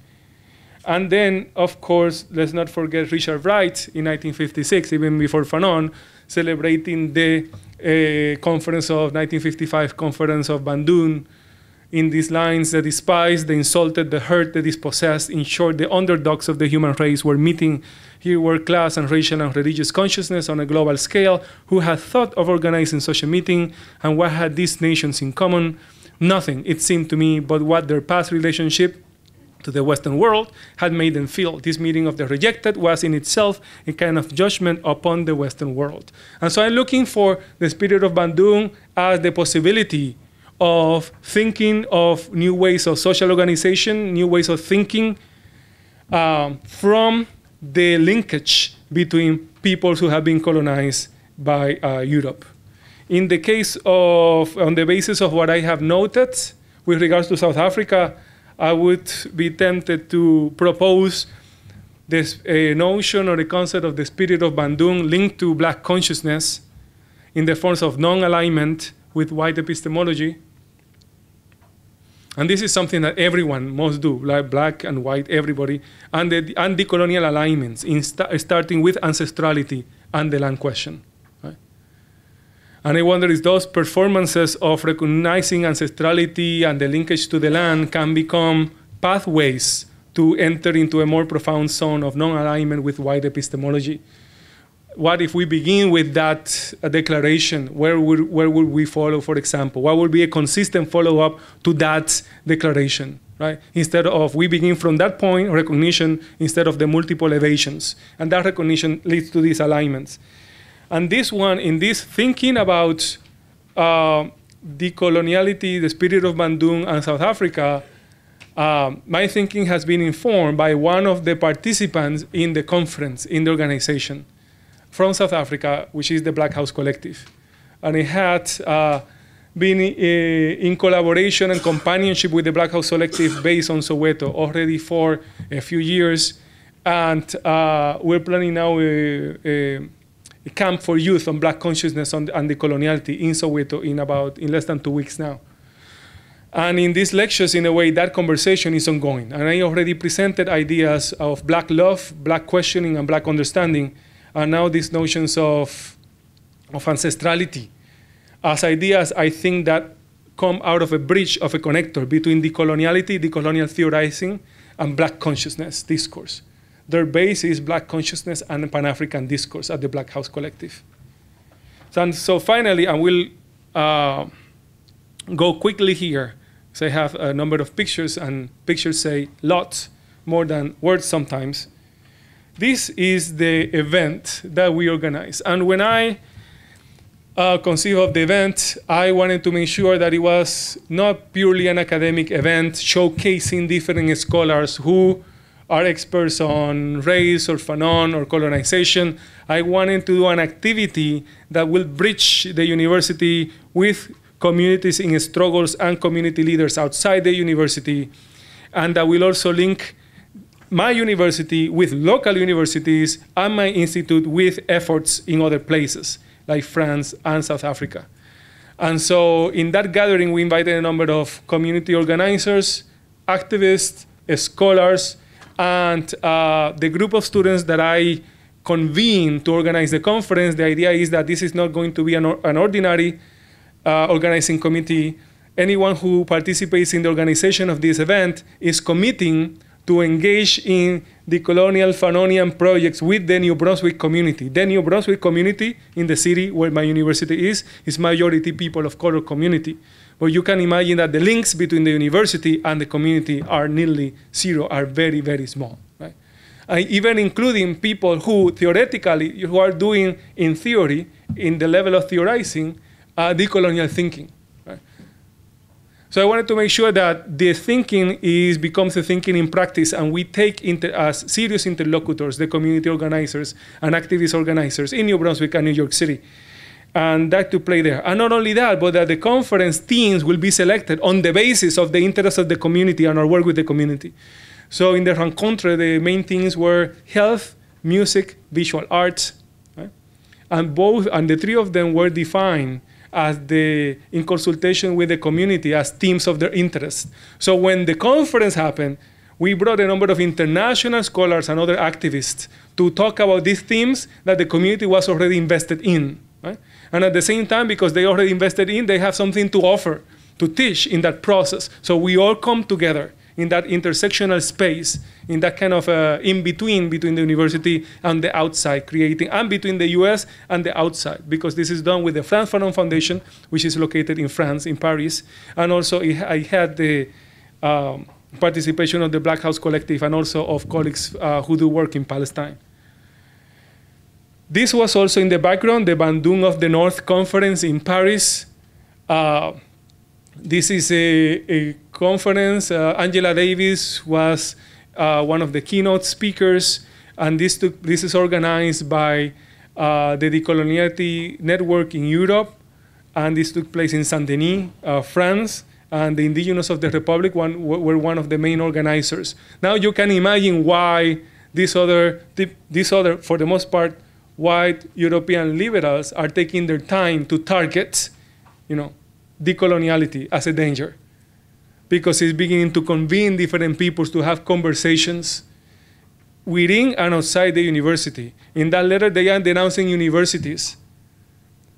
And then, of course, let's not forget Richard Wright in 1956, even before Fanon, celebrating the conference of 1955, conference of Bandung, in these lines: the despised, the insulted, the hurt, the dispossessed, in short, the underdogs of the human race were meeting. Here were class and racial and religious consciousness on a global scale. Who had thought of organizing such a meeting, and what had these nations in common? Nothing, it seemed to me, but what their past relationship to the Western world had made them feel. This meeting of the rejected was in itself a kind of judgment upon the Western world. And so I'm looking for the spirit of Bandung as the possibility of thinking of new ways of social organization, new ways of thinking from the linkage between peoples who have been colonized by Europe. In the case of, on the basis of what I have noted with regards to South Africa, I would be tempted to propose this notion or the concept of the spirit of Bandung linked to black consciousness in the forms of non-alignment with white epistemology. And this is something that everyone must do, like black and white, everybody, and the decolonial alignments, starting with ancestrality and the land question. Right? And I wonder if those performances of recognizing ancestrality and the linkage to the land can become pathways to enter into a more profound zone of non-alignment with white epistemology. What if we begin with that declaration? Where would we follow, for example? What would be a consistent follow-up to that declaration, right? Instead of, we begin from that point, recognition, instead of the multiple evasions. And that recognition leads to these alignments. And this one, in this thinking about decoloniality, the spirit of Bandung and South Africa, my thinking has been informed by one of the participants in the conference, in the organization, from South Africa, which is the Black House Collective. And it had been in collaboration and companionship with the Black House Collective based on Soweto already for a few years. And we're planning now a camp for youth on Black consciousness and decoloniality in Soweto in less than 2 weeks now. And in these lectures, in a way, that conversation is ongoing. And I already presented ideas of Black love, Black questioning, and Black understanding, and now these notions of ancestrality as ideas, I think, that come out of a bridge, of a connector between decoloniality, decolonial theorizing, and Black consciousness discourse. Their base is Black consciousness and Pan-African discourse at the Black House Collective. So finally, I will go quickly here. So I have a number of pictures, and pictures say lots more than words sometimes. This is the event that we organize. And when I conceived of the event, I wanted to make sure that it was not purely an academic event showcasing different scholars who are experts on race or Fanon or colonization. I wanted to do an activity that will bridge the university with communities in struggles and community leaders outside the university, and that will also link my university with local universities and my institute with efforts in other places, like France and South Africa. And so in that gathering, we invited a number of community organizers, activists, scholars, and the group of students that I convened to organize the conference. The idea is that this is not going to be an ordinary organizing committee. Anyone who participates in the organization of this event is committing to engage in the colonial Fanonian projects with the New Brunswick community. The New Brunswick community in the city where my university is majority people of color community. But you can imagine that the links between the university and the community are nearly zero, are very, very small. Right? Even including people who theoretically, who are doing in theory, in the level of theorizing, decolonial thinking. Right? So I wanted to make sure that the thinking becomes a thinking in practice, and we take as serious interlocutors the community organizers and activist organizers in New Brunswick and New York City. And that to play there. And not only that, but that the conference themes will be selected on the basis of the interests of the community and our work with the community. So in the rencontre, the main themes were health, music, visual arts. Right? And the three of them were defined as in consultation with the community as themes of their interest. So when the conference happened, we brought a number of international scholars and other activists to talk about these themes that the community was already invested in. Right? And at the same time, because they already invested in, they have something to offer, to teach in that process. So we all come together in that intersectional space, in that kind of in-between between the university and the outside, creating, and between the US and the outside, because this is done with the France Fanon Foundation, which is located in France, in Paris. And also I had the participation of the Black House Collective and also of colleagues who do work in Palestine. This was also in the background, the Bandung of the North conference in Paris. This is a conference. Angela Davis was one of the keynote speakers, and this is organized by the Decoloniality Network in Europe, and this took place in Saint-Denis, France, and the indigenous of the Republic were one of the main organizers. Now you can imagine why these other, for the most part, white European liberals are taking their time to target, decoloniality as a danger, because it's beginning to convene different peoples to have conversations within and outside the university. In that letter, they are denouncing universities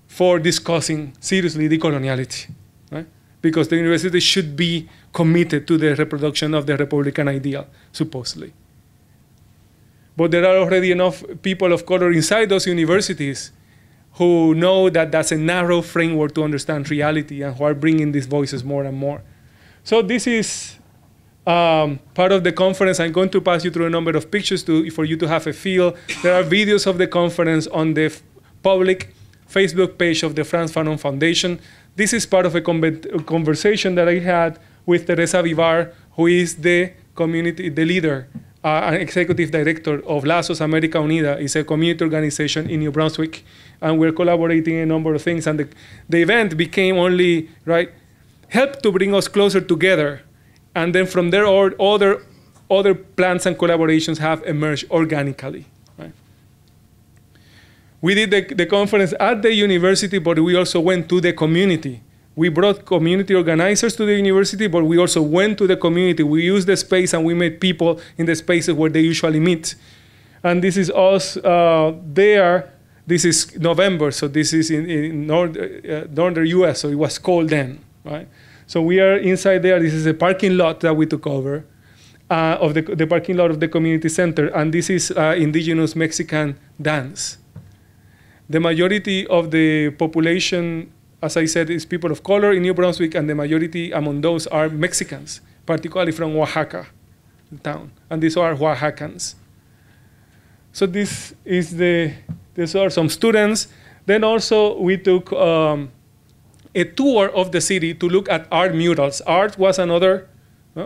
for discussing seriously decoloniality, right? Because the university should be committed to the reproduction of the Republican ideal, supposedly. But there are already enough people of color inside those universities who know that that's a narrow framework to understand reality and who are bringing these voices more and more. So this is part of the conference. I'm going to pass you through a number of pictures for you to have a feel. There are videos of the conference on the public Facebook page of the France Fanon Foundation. This is part of a conversation that I had with Teresa Vivar, who is the community, the leader, an executive director of Lazos América Unida, is a community organization in New Brunswick, and we're collaborating in a number of things. And the event became only, right, helped to bring us closer together. And then from there, other plans and collaborations have emerged organically. Right? We did the conference at the university, but we also went to the community. We brought community organizers to the university, but we also went to the community. We used the space and we met people in the spaces where they usually meet. And this is us there. This is November, so this is in northern US, so it was cold then, right? So we are inside there. This is a parking lot that we took over of the parking lot of the community center, and this is indigenous Mexican dance. The majority of the population, as I said, is people of color in New Brunswick, and the majority among those are Mexicans, particularly from Oaxaca town, and these are Oaxacans. So these are some students. Then also we took a tour of the city to look at art murals. Art was another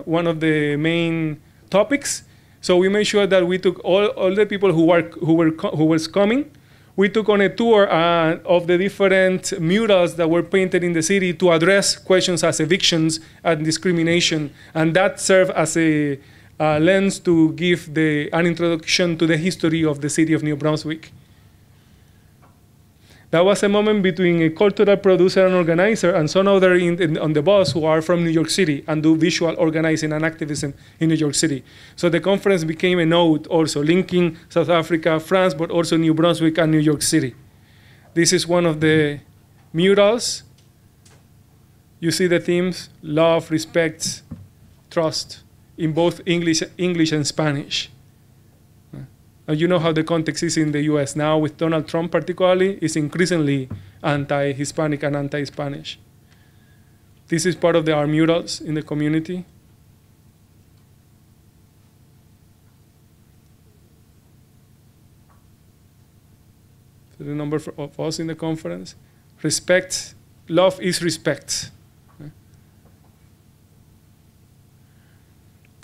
one of the main topics. So we made sure that we took all the people who was coming. We took on a tour of the different murals that were painted in the city to address questions as evictions and discrimination. And that served as a lens to give an introduction to the history of the city of New Brunswick. That was a moment between a cultural producer and organizer and some other on the bus who are from New York City and do visual organizing and activism in New York City. So the conference became a node also linking South Africa, France, but also New Brunswick and New York City. This is one of the murals. You see the themes: love, respect, trust, in both English and Spanish. And you know how the context is in the US now with Donald Trump particularly, is increasingly anti-Hispanic and anti-Spanish. This is part of the art murals in the community. So the number of us in the conference. Respect, love is respect.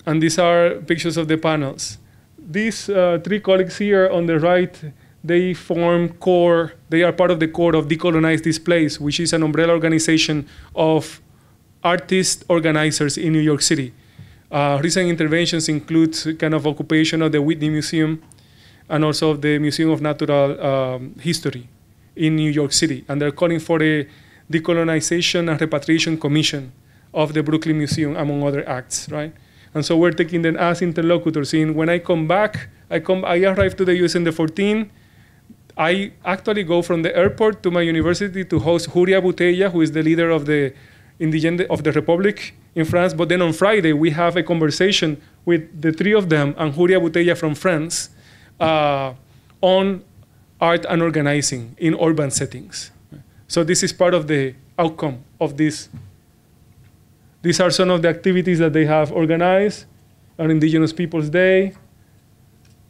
And these are pictures of the panels. These three colleagues here on the right, they form core, they are part of the core of Decolonize Displays, which is an umbrella organization of artist organizers in New York City. Recent interventions include kind of occupation of the Whitney Museum and also of the Museum of Natural History in New York City. And they're calling for a decolonization and repatriation commission of the Brooklyn Museum, among other acts, right? And so we're taking them as interlocutors in. When I come back, I arrived to the US in the 14. I actually go from the airport to my university to host Julia Butella, who is the leader of the Indigène of the Republic in France. But then on Friday, we have a conversation with the three of them and Julia Butella from France on art and organizing in urban settings. So this is part of the outcome of this. These are some of the activities that they have organized on Indigenous Peoples Day.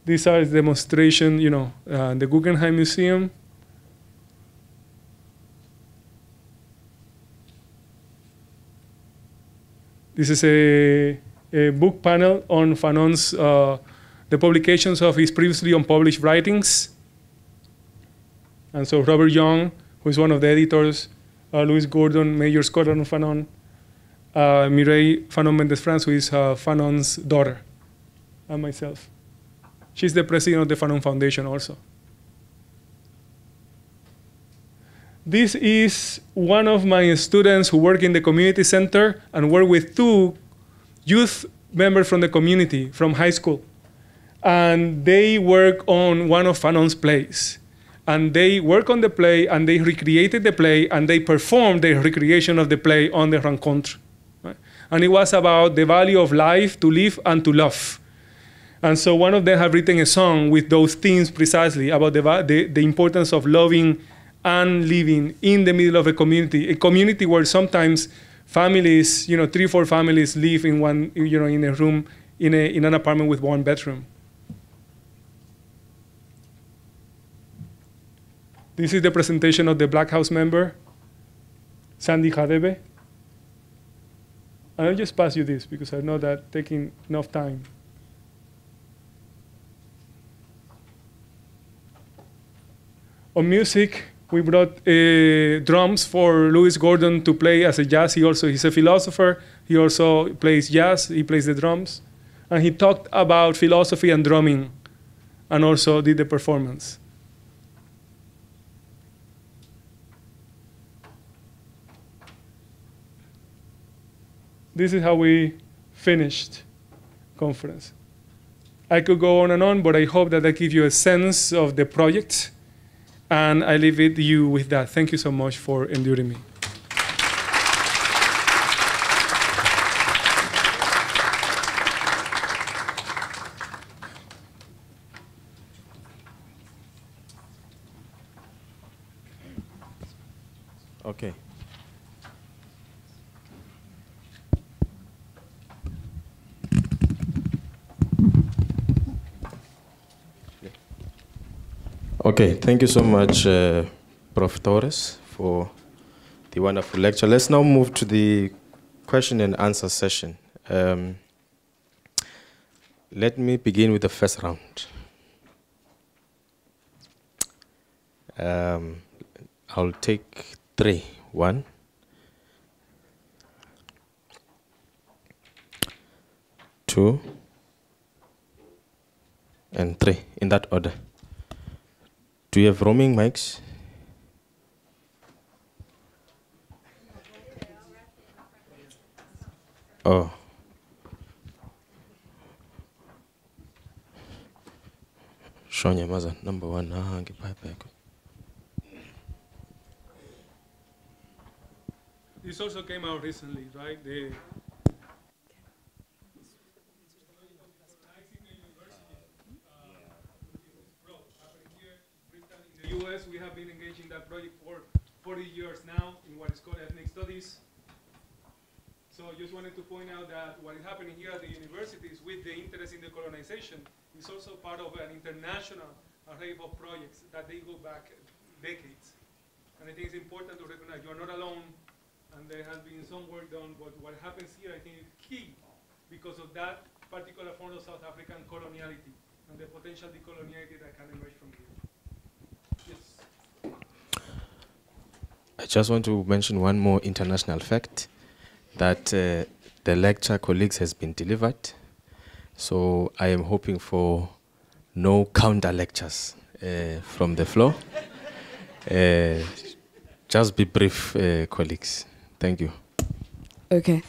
These are demonstration, the Guggenheim Museum. This is a book panel on Fanon's, the publications of his previously unpublished writings. And so Robert Young, who is one of the editors, Louis Gordon, Major Scholar on Fanon, Mireille Fanon Mendez-France, who is Fanon's daughter, and myself. She's the president of the Fanon Foundation also. This is one of my students who work in the community center and work with two youth members from the community from high school. And they work on one of Fanon's plays. And they work on the play, and they recreated the play, and they performed the recreation of the play on the rencontre. Right? And it was about the value of life, to live and to love. And so one of them have written a song with those themes precisely about the importance of loving and living in the middle of a community where sometimes families, 3 or 4 families live in one, in a room, in an apartment with 1 bedroom. This is the presentation of the Black House member, Sandy Hadebe. And I'll just pass you this because I know that taking enough time. On music, we brought drums for Louis Gordon to play as a jazz. He's a philosopher. He also plays jazz. He plays the drums. And he talked about philosophy and drumming and also did the performance. This is how we finished conference. I could go on, but I hope that I give you a sense of the project. And I leave you with that. Thank you so much for enduring me. Okay. Okay, thank you so much, Prof. Torres, for the wonderful lecture. Let's now move to the question and answer session. Let me begin with the first round. I'll take 3. 1, 2, and 3, in that order. Do you have roaming mics? Oh. Shonya Maza, number 1. This also came out recently, right? In the US, we have been engaging that project for 40 years now in what is called ethnic studies. So just wanted to point out that what is happening here at the universities with the interest in decolonization is also part of an international array of projects that they go back decades. And I think it's important to recognize you are not alone, and there has been some work done, but what happens here I think is key because of that particular form of South African coloniality and the potential decoloniality that can emerge from here. Yes. I just want to mention one more international fact, that the lecture, colleagues, has been delivered. So I am hoping for no counter lectures from the floor. Just be brief, colleagues. Thank you. Okay.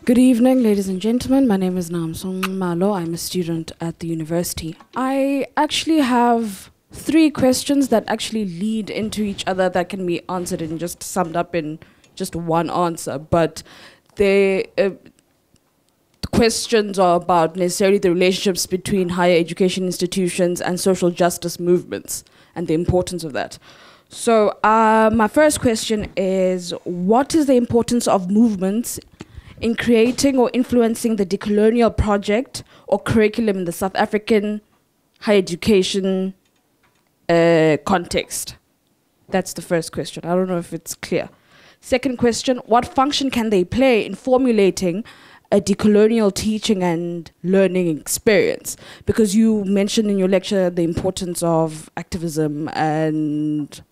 Good evening, ladies and gentlemen. My name is Nelson Malo. I'm a student at the university. I actually have 3 questions that actually lead into each other that can be answered and just summed up in just one answer. But the questions are about necessarily the relationships between higher education institutions and social justice movements and the importance of that. So my first question is, what is the importance of movements in creating or influencing the decolonial project or curriculum in the South African higher education context? That's the first question. I don't know if it's clear. Second question, what function can they play in formulating a decolonial teaching and learning experience? Because you mentioned in your lecture the importance of activism and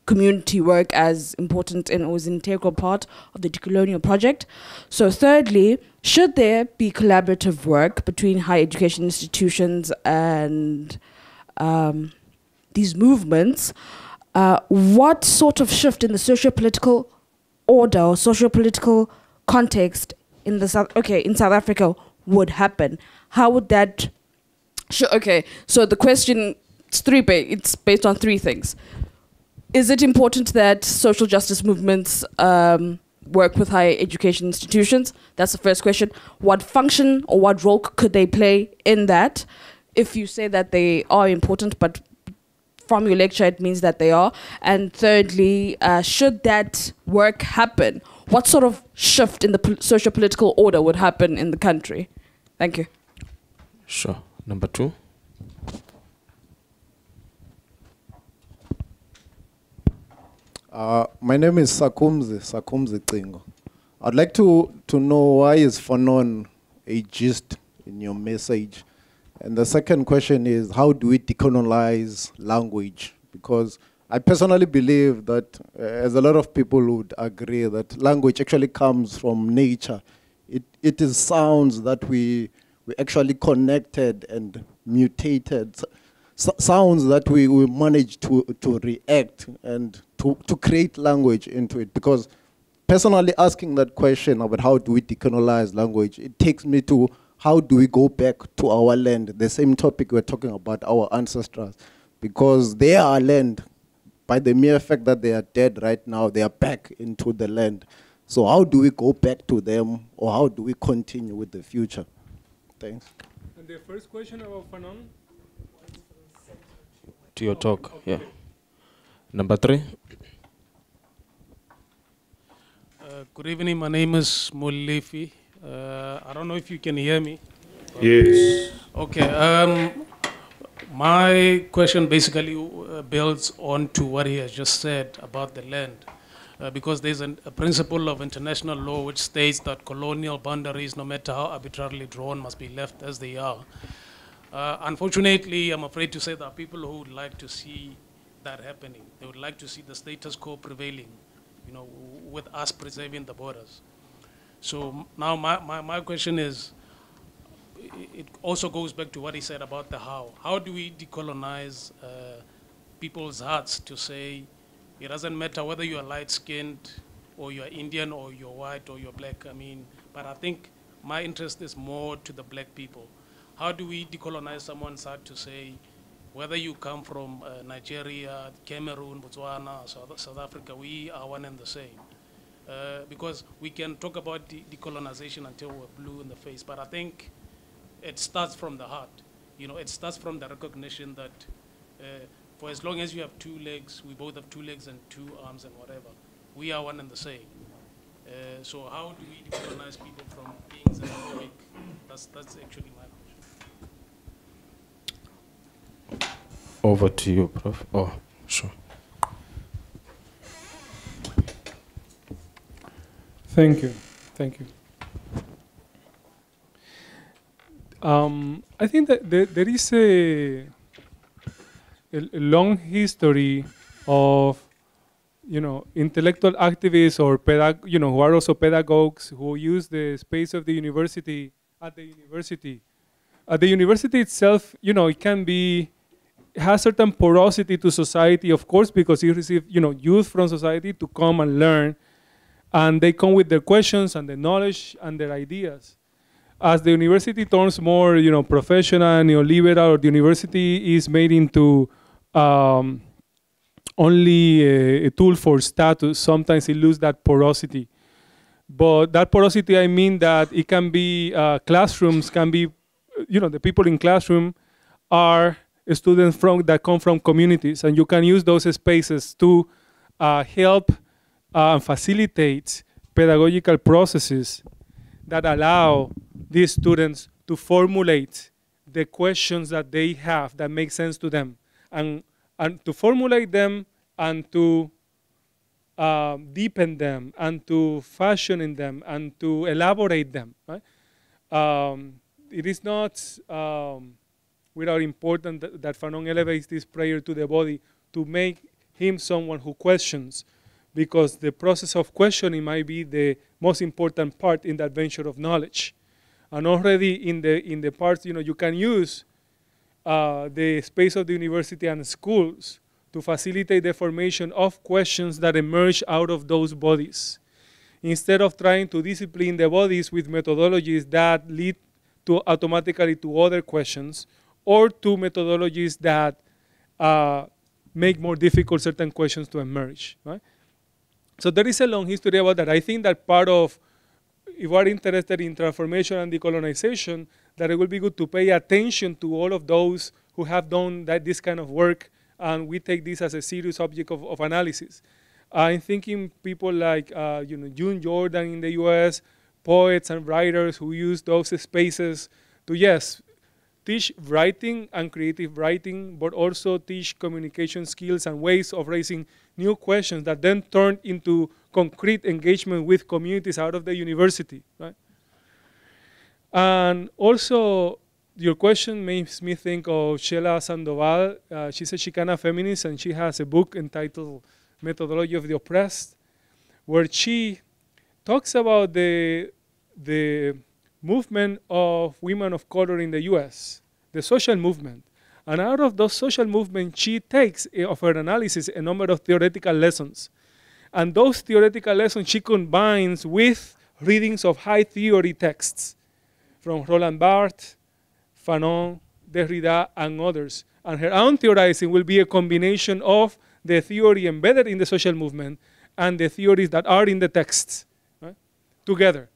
community work as important and was an integral part of the decolonial project. So thirdly, should there be collaborative work between higher education institutions and these movements? What sort of shift in the socio-political order or socio-political context in the South Africa would happen? How would that? Okay, so the question it's based on 3 things. Is it important that social justice movements work with higher education institutions? That's the first question. What function or what role could they play in that? If you say that they are important, but from your lecture it means that they are. And thirdly, should that work happen, what sort of shift in the socio-political order would happen in the country? Thank you. Sure. Number 2. My name is Sakumzi Cingo. I'd like to know why is Fanon a gist in your message? And the second question is, how do we decolonize language? Because I personally believe that, as a lot of people would agree, that language actually comes from nature. It is sounds that we actually connected and mutated, sounds that we managed to react and to create language into it. Because personally asking that question about how do we decolonize language, it takes me to how do we go back to our land, the same topic we're talking about, our ancestors. Because they are land. By the mere fact that they are dead right now, they are back into the land. So how do we go back to them, or how do we continue with the future? Thanks. And the first question about Fanon? To your talk, yeah. Number 3. Good evening, my name is Mulifi. I don't know if you can hear me. Yes. Okay, my question basically builds on to what he has just said about the land. Because there's a principle of international law which states that colonial boundaries, no matter how arbitrarily drawn, must be left as they are. Unfortunately, I'm afraid to say there are people who would like to see that happening. They would like to see the status quo prevailing, you know, with us preserving the borders. So now my question is, it also goes back to what he said about the how. How do we decolonize people's hearts to say, it doesn't matter whether you are light-skinned or you're Indian or you're white or you're black, I mean, but I think my interest is more to the black people. How do we decolonize someone's heart to say, whether you come from Nigeria, Cameroon, Botswana, South Africa, we are one and the same. Because we can talk about decolonization until we're blue in the face, but I think it starts from the heart. You know, it starts from the recognition that for as long as you have 2 legs, we both have 2 legs and 2 arms and whatever, we are one and the same. So how do we decolonize people from beings that are unique? That's actually my question. Over to you, Prof. Oh, sure. Thank you. Thank you. I think that there is a long history of, you know, intellectual activists or who are also pedagogues who use the space of the university at the university. At the university itself, you know, it has certain porosity to society, of course, because you receive, you know, youth from society to come and learn, and they come with their questions and their knowledge and their ideas. As the university turns more, you know, professional, neoliberal, or the university is made into only a tool for status, sometimes it loses that porosity. But that porosity, I mean that it can be, classrooms can be, you know, the people in classroom are students that come from communities, and you can use those spaces to help and facilitate pedagogical processes that allow these students to formulate the questions that they have that make sense to them, and to formulate them and to deepen them and to fashion in them and to elaborate them. Right? It is not without importance that Fanon elevates this prayer to the body to make him someone who questions, because the process of questioning might be the most important part in the adventure of knowledge. And already in the parts, you know, you can use the space of the university and schools to facilitate the formation of questions that emerge out of those bodies, instead of trying to discipline the bodies with methodologies that lead to automatically to other questions, or to methodologies that make more difficult certain questions to emerge. Right? So there is a long history about that. I think that part of, if we're interested in transformation and decolonization, that it will be good to pay attention to all of those who have done this kind of work, and we take this as a serious object of analysis. I'm thinking people like you know, June Jordan in the US, poets and writers who use those spaces to, yes, teach writing and creative writing, but also teach communication skills and ways of raising new questions that then turn into concrete engagement with communities out of the university, right? And also, your question makes me think of Sheila Sandoval. She's a Chicana feminist, and she has a book entitled Methodology of the Oppressed, where she talks about the movement of women of color in the US, the social movement. And out of those social movements, she takes of her analysis a number of theoretical lessons. And those theoretical lessons she combines with readings of high theory texts from Roland Barthes, Fanon, Derrida, and others. And her own theorizing will be a combination of the theory embedded in the social movement and the theories that are in the texts, right, together.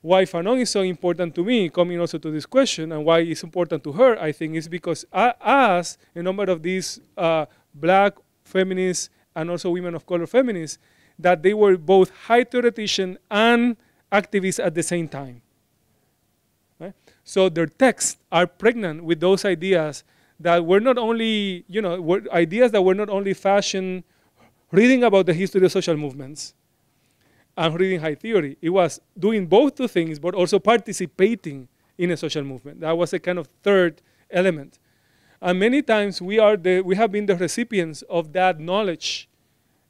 Why Fanon is so important to me, coming also to this question, and why it's important to her, I think, is because as a number of these black feminists and also women of color feminists, that they were both high theoretician and activists at the same time. Right? So their texts are pregnant with those ideas that were not only, ideas that were not only fashioned reading about the history of social movements and reading high theory. It was doing both two things, but also participating in a social movement. That was a kind of third element. And many times we have been the recipients of that knowledge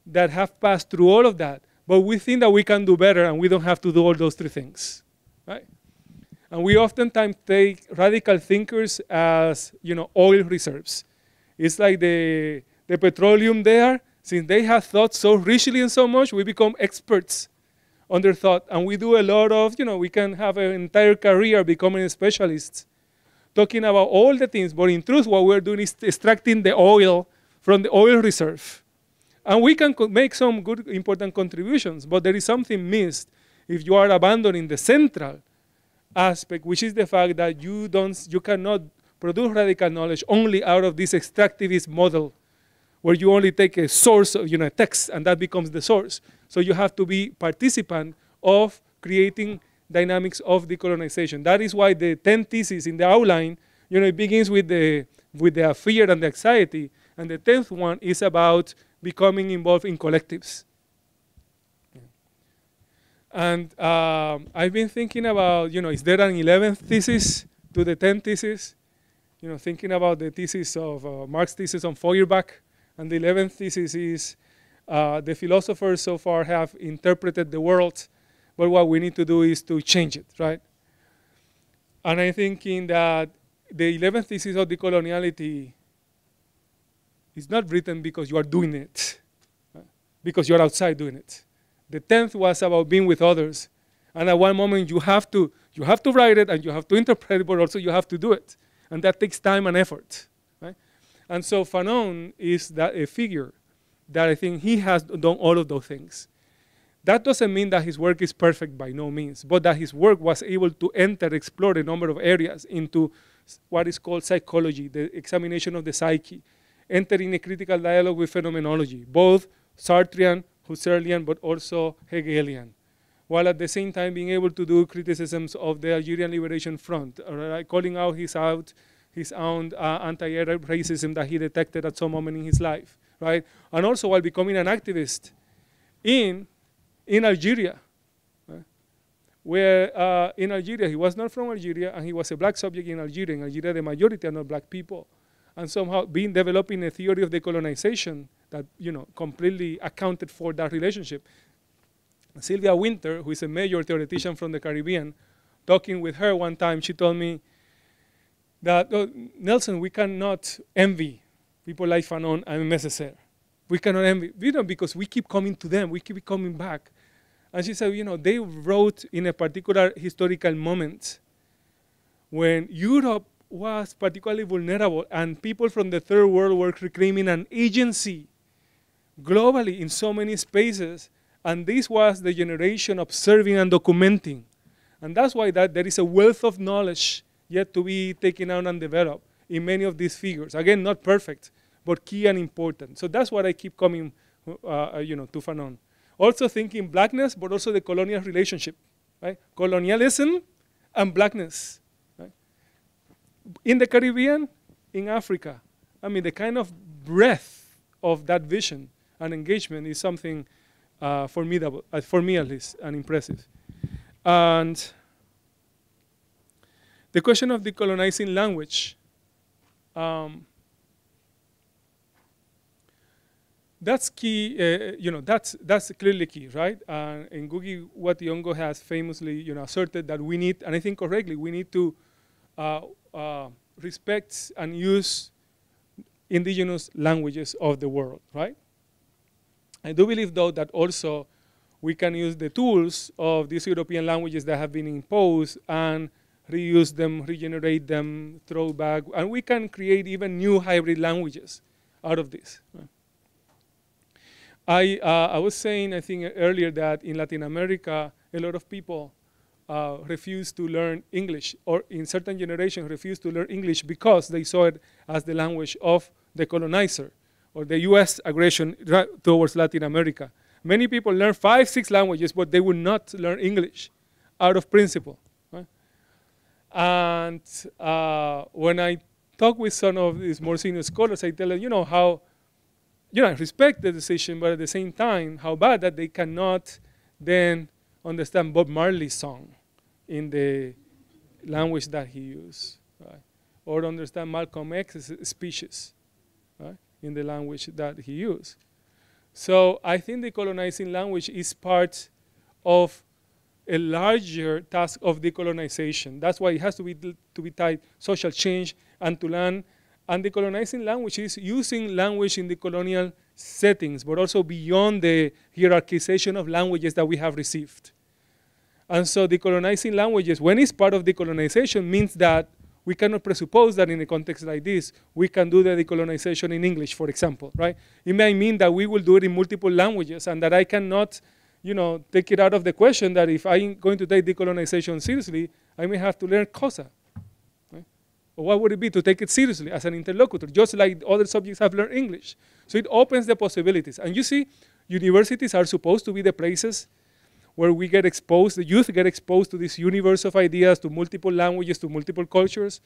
that have passed through all of that, but we think that we can do better and we don't have to do all those three things, right? And we oftentimes take radical thinkers as, oil reserves. It's like the petroleum there, since they have thought so richly and so much, we become experts on their thought. And we do a lot of, we can have an entire career becoming specialists, talking about all the things, but in truth, what we're doing is extracting the oil from the oil reserve. And we can make some good, important contributions, but there is something missed if you are abandoning the central aspect, which is the fact that you cannot produce radical knowledge only out of this extractivist model, where you only take a source of a text, and that becomes the source. So you have to be participant of creating dynamics of decolonization. That is why the 10 theses in the outline, it begins with the fear and the anxiety, and the 10th one is about becoming involved in collectives. And I've been thinking about, is there an 11th thesis to the 10 thesis? Thinking about the thesis of Marx's thesis on Feuerbach, and the 11th thesis is the philosophers so far have interpreted the world, but what we need to do is to change it, right? And I'm thinking that the 11th thesis of decoloniality is not written because you are doing it, right? Because you're outside doing it. The 10th was about being with others. And at one moment you have to write it and you have to interpret it, but also you have to do it. And that takes time and effort, right? And so Fanon is that a figure that I think he has done all of those things. That doesn't mean that his work is perfect by no means, but that his work was able to explore a number of areas into what is called psychology, the examination of the psyche, entering a critical dialogue with phenomenology, both Sartrean, Husserlian, but also Hegelian, while at the same time being able to do criticisms of the Algerian Liberation Front, right? Calling out his own anti-Arab racism that he detected at some moment in his life, right? And also while becoming an activist in Algeria, right? Where in Algeria, he was not from Algeria, and he was a black subject in Algeria. In Algeria, the majority are not black people. And somehow developing a theory of decolonization that completely accounted for that relationship. Sylvia Wynter, who is a major theoretician from the Caribbean, talking with her one time, she told me that, Nelson, we cannot envy people like Fanon and Messeser. We cannot envy, because we keep coming to them, we keep coming back. And she said, they wrote in a particular historical moment when Europe was particularly vulnerable, and people from the third world were reclaiming an agency globally in so many spaces, and this was the generation observing and documenting. And that's why there is a wealth of knowledge yet to be taken out and developed in many of these figures. Again, not perfect, but key and important. So that's what I keep coming to Fanon. Also thinking blackness, but also the colonial relationship, right? Colonialism and blackness. in the Caribbean, in Africa. I mean, the kind of breadth of that vision and engagement is something formidable, for me at least, and impressive. And the question of decolonizing language, that's key, that's clearly key, right? And Ngugi wa Thiong'o has famously, asserted that we need, and I think correctly, we need to respect and use indigenous languages of the world, right? I do believe, though, that also we can use the tools of these European languages that have been imposed and reuse them, regenerate them, throw back, and we can create even new hybrid languages out of this. Right? I was saying, I think earlier, that in Latin America, a lot of people refuse to learn English, or in certain generations refuse to learn English because they saw it as the language of the colonizer, or the US aggression towards Latin America. Many people learn 5, 6 languages, but they would not learn English out of principle. Right? And when I talk with some of these more senior scholars, I tell them, how, I respect the decision, but at the same time, how bad that they cannot then understand Bob Marley's song in the language that he used, right? Or understand Malcolm X's speeches, right, in the language that he used. So I think decolonizing language is part of a larger task of decolonization. That's why it has to be tied social change and to learn. And decolonizing language is using language in the colonial settings, but also beyond the hierarchization of languages that we have received. And so decolonizing languages, when it's part of decolonization, means that we cannot presuppose that in a context like this, we can do the decolonization in English, for example, right? It may mean that we will do it in multiple languages, and that I cannot, take it out of the question that if I'm going to take decolonization seriously, I may have to learn Xhosa. Right? Or what would it be to take it seriously as an interlocutor, just like other subjects have learned English? So it opens the possibilities. And you see, universities are supposed to be the places where we get exposed, the youth get exposed to this universe of ideas, to multiple languages, to multiple cultures.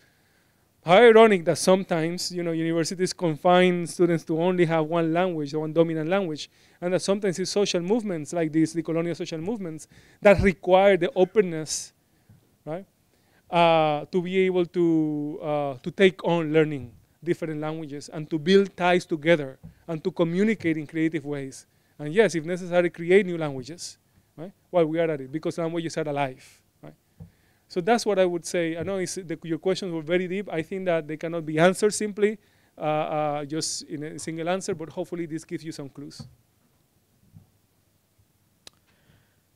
How ironic that sometimes, universities confine students to only have one language, or one dominant language, and that sometimes it's social movements like these, the colonial social movements, that require the openness, right, to be able to take on learning different languages and to build ties together and to communicate in creative ways. And yes, if necessary, create new languages. Right? While we are at it, because languages are alive. Right? So that's what I would say. I know your questions were very deep. I think that they cannot be answered simply, just in a single answer, but hopefully this gives you some clues.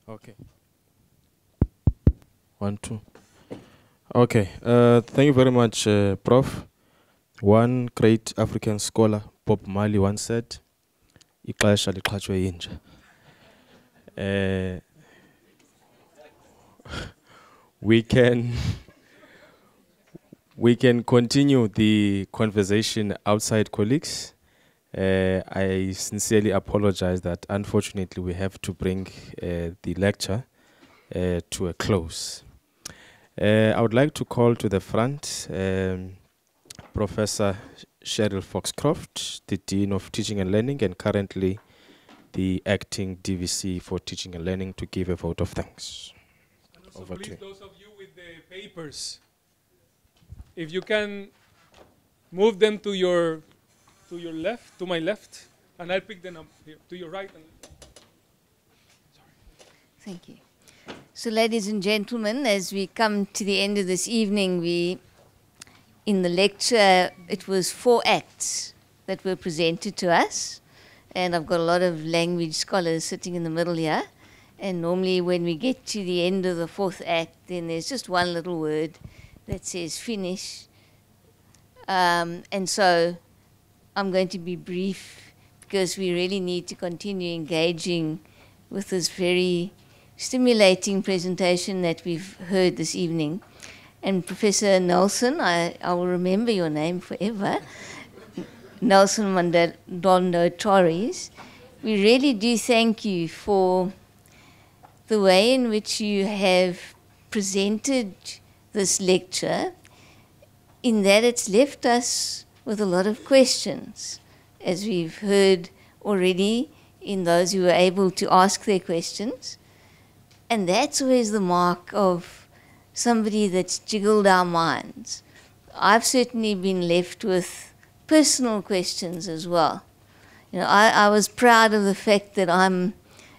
Okay. 1, 2. Okay. Thank you very much, Prof. One great African scholar, Bob Marley, once said, "Ixesha liqhathwe yinja." We can continue the conversation outside, colleagues. I sincerely apologize that unfortunately we have to bring the lecture to a close. I would like to call to the front Professor Cheryl Foxcroft, the Dean of Teaching and Learning, and currently the acting DVC for Teaching and Learning, to give a vote of thanks. And also please, those of you with the papers, if you can move them to your left, to my left, and I'll pick them up here, to your right. And sorry. Thank you. So ladies and gentlemen, as we come to the end of this evening, in the lecture, it was 4 acts that were presented to us. And I've got a lot of language scholars sitting in the middle here. And normally when we get to the end of the 4th act, then there's just one little word that says finish. And so I'm going to be brief because we really need to continue engaging with this very stimulating presentation that we've heard this evening. And Professor Nelson, I will remember your name forever, Nelson Mandela-Torres, we really do thank you for the way in which you have presented this lecture in that it's left us with a lot of questions, as we've heard already in those who were able to ask their questions. And that's always the mark of somebody that's jiggled our minds. I've certainly been left with personal questions as well. I was proud of the fact that I'm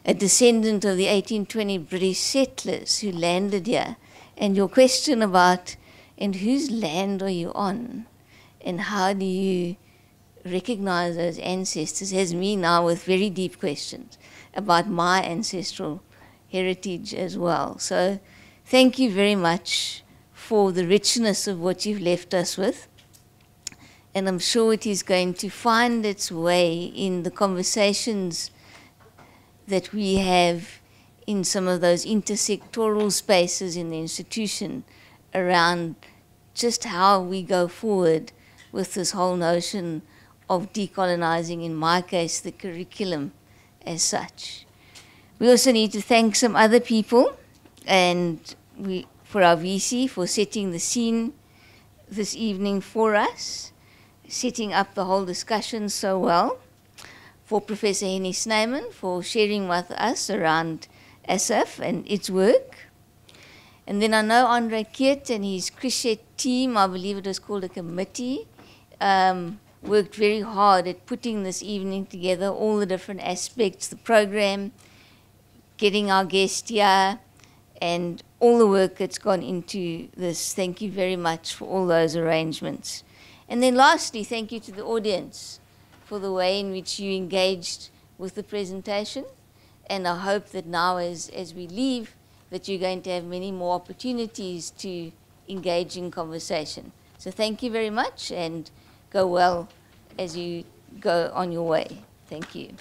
a descendant of the 1820 British settlers who landed here. And your question about, and whose land are you on? And how do you recognize those ancestors has me now with very deep questions about my ancestral heritage as well. So thank you very much for the richness of what you've left us with. And I'm sure it is going to find its way in the conversations that we have in some of those intersectoral spaces in the institution around just how we go forward with this whole notion of decolonizing, in my case, the curriculum as such. We also need to thank some other people, and for Avicii for setting the scene this evening for us, setting up the whole discussion so well, for Professor Henny Snyman for sharing with us around ASSAf and its work. And then I know Andre Keert and his Crishet team, I believe it was called a committee, worked very hard at putting this evening together, all the different aspects, the program, getting our guest here, and all the work that's gone into this. Thank you very much for all those arrangements. And then lastly, thank you to the audience for the way in which you engaged with the presentation. And I hope that now as we leave, that you're going to have many more opportunities to engage in conversation. So thank you very much, and go well as you go on your way. Thank you.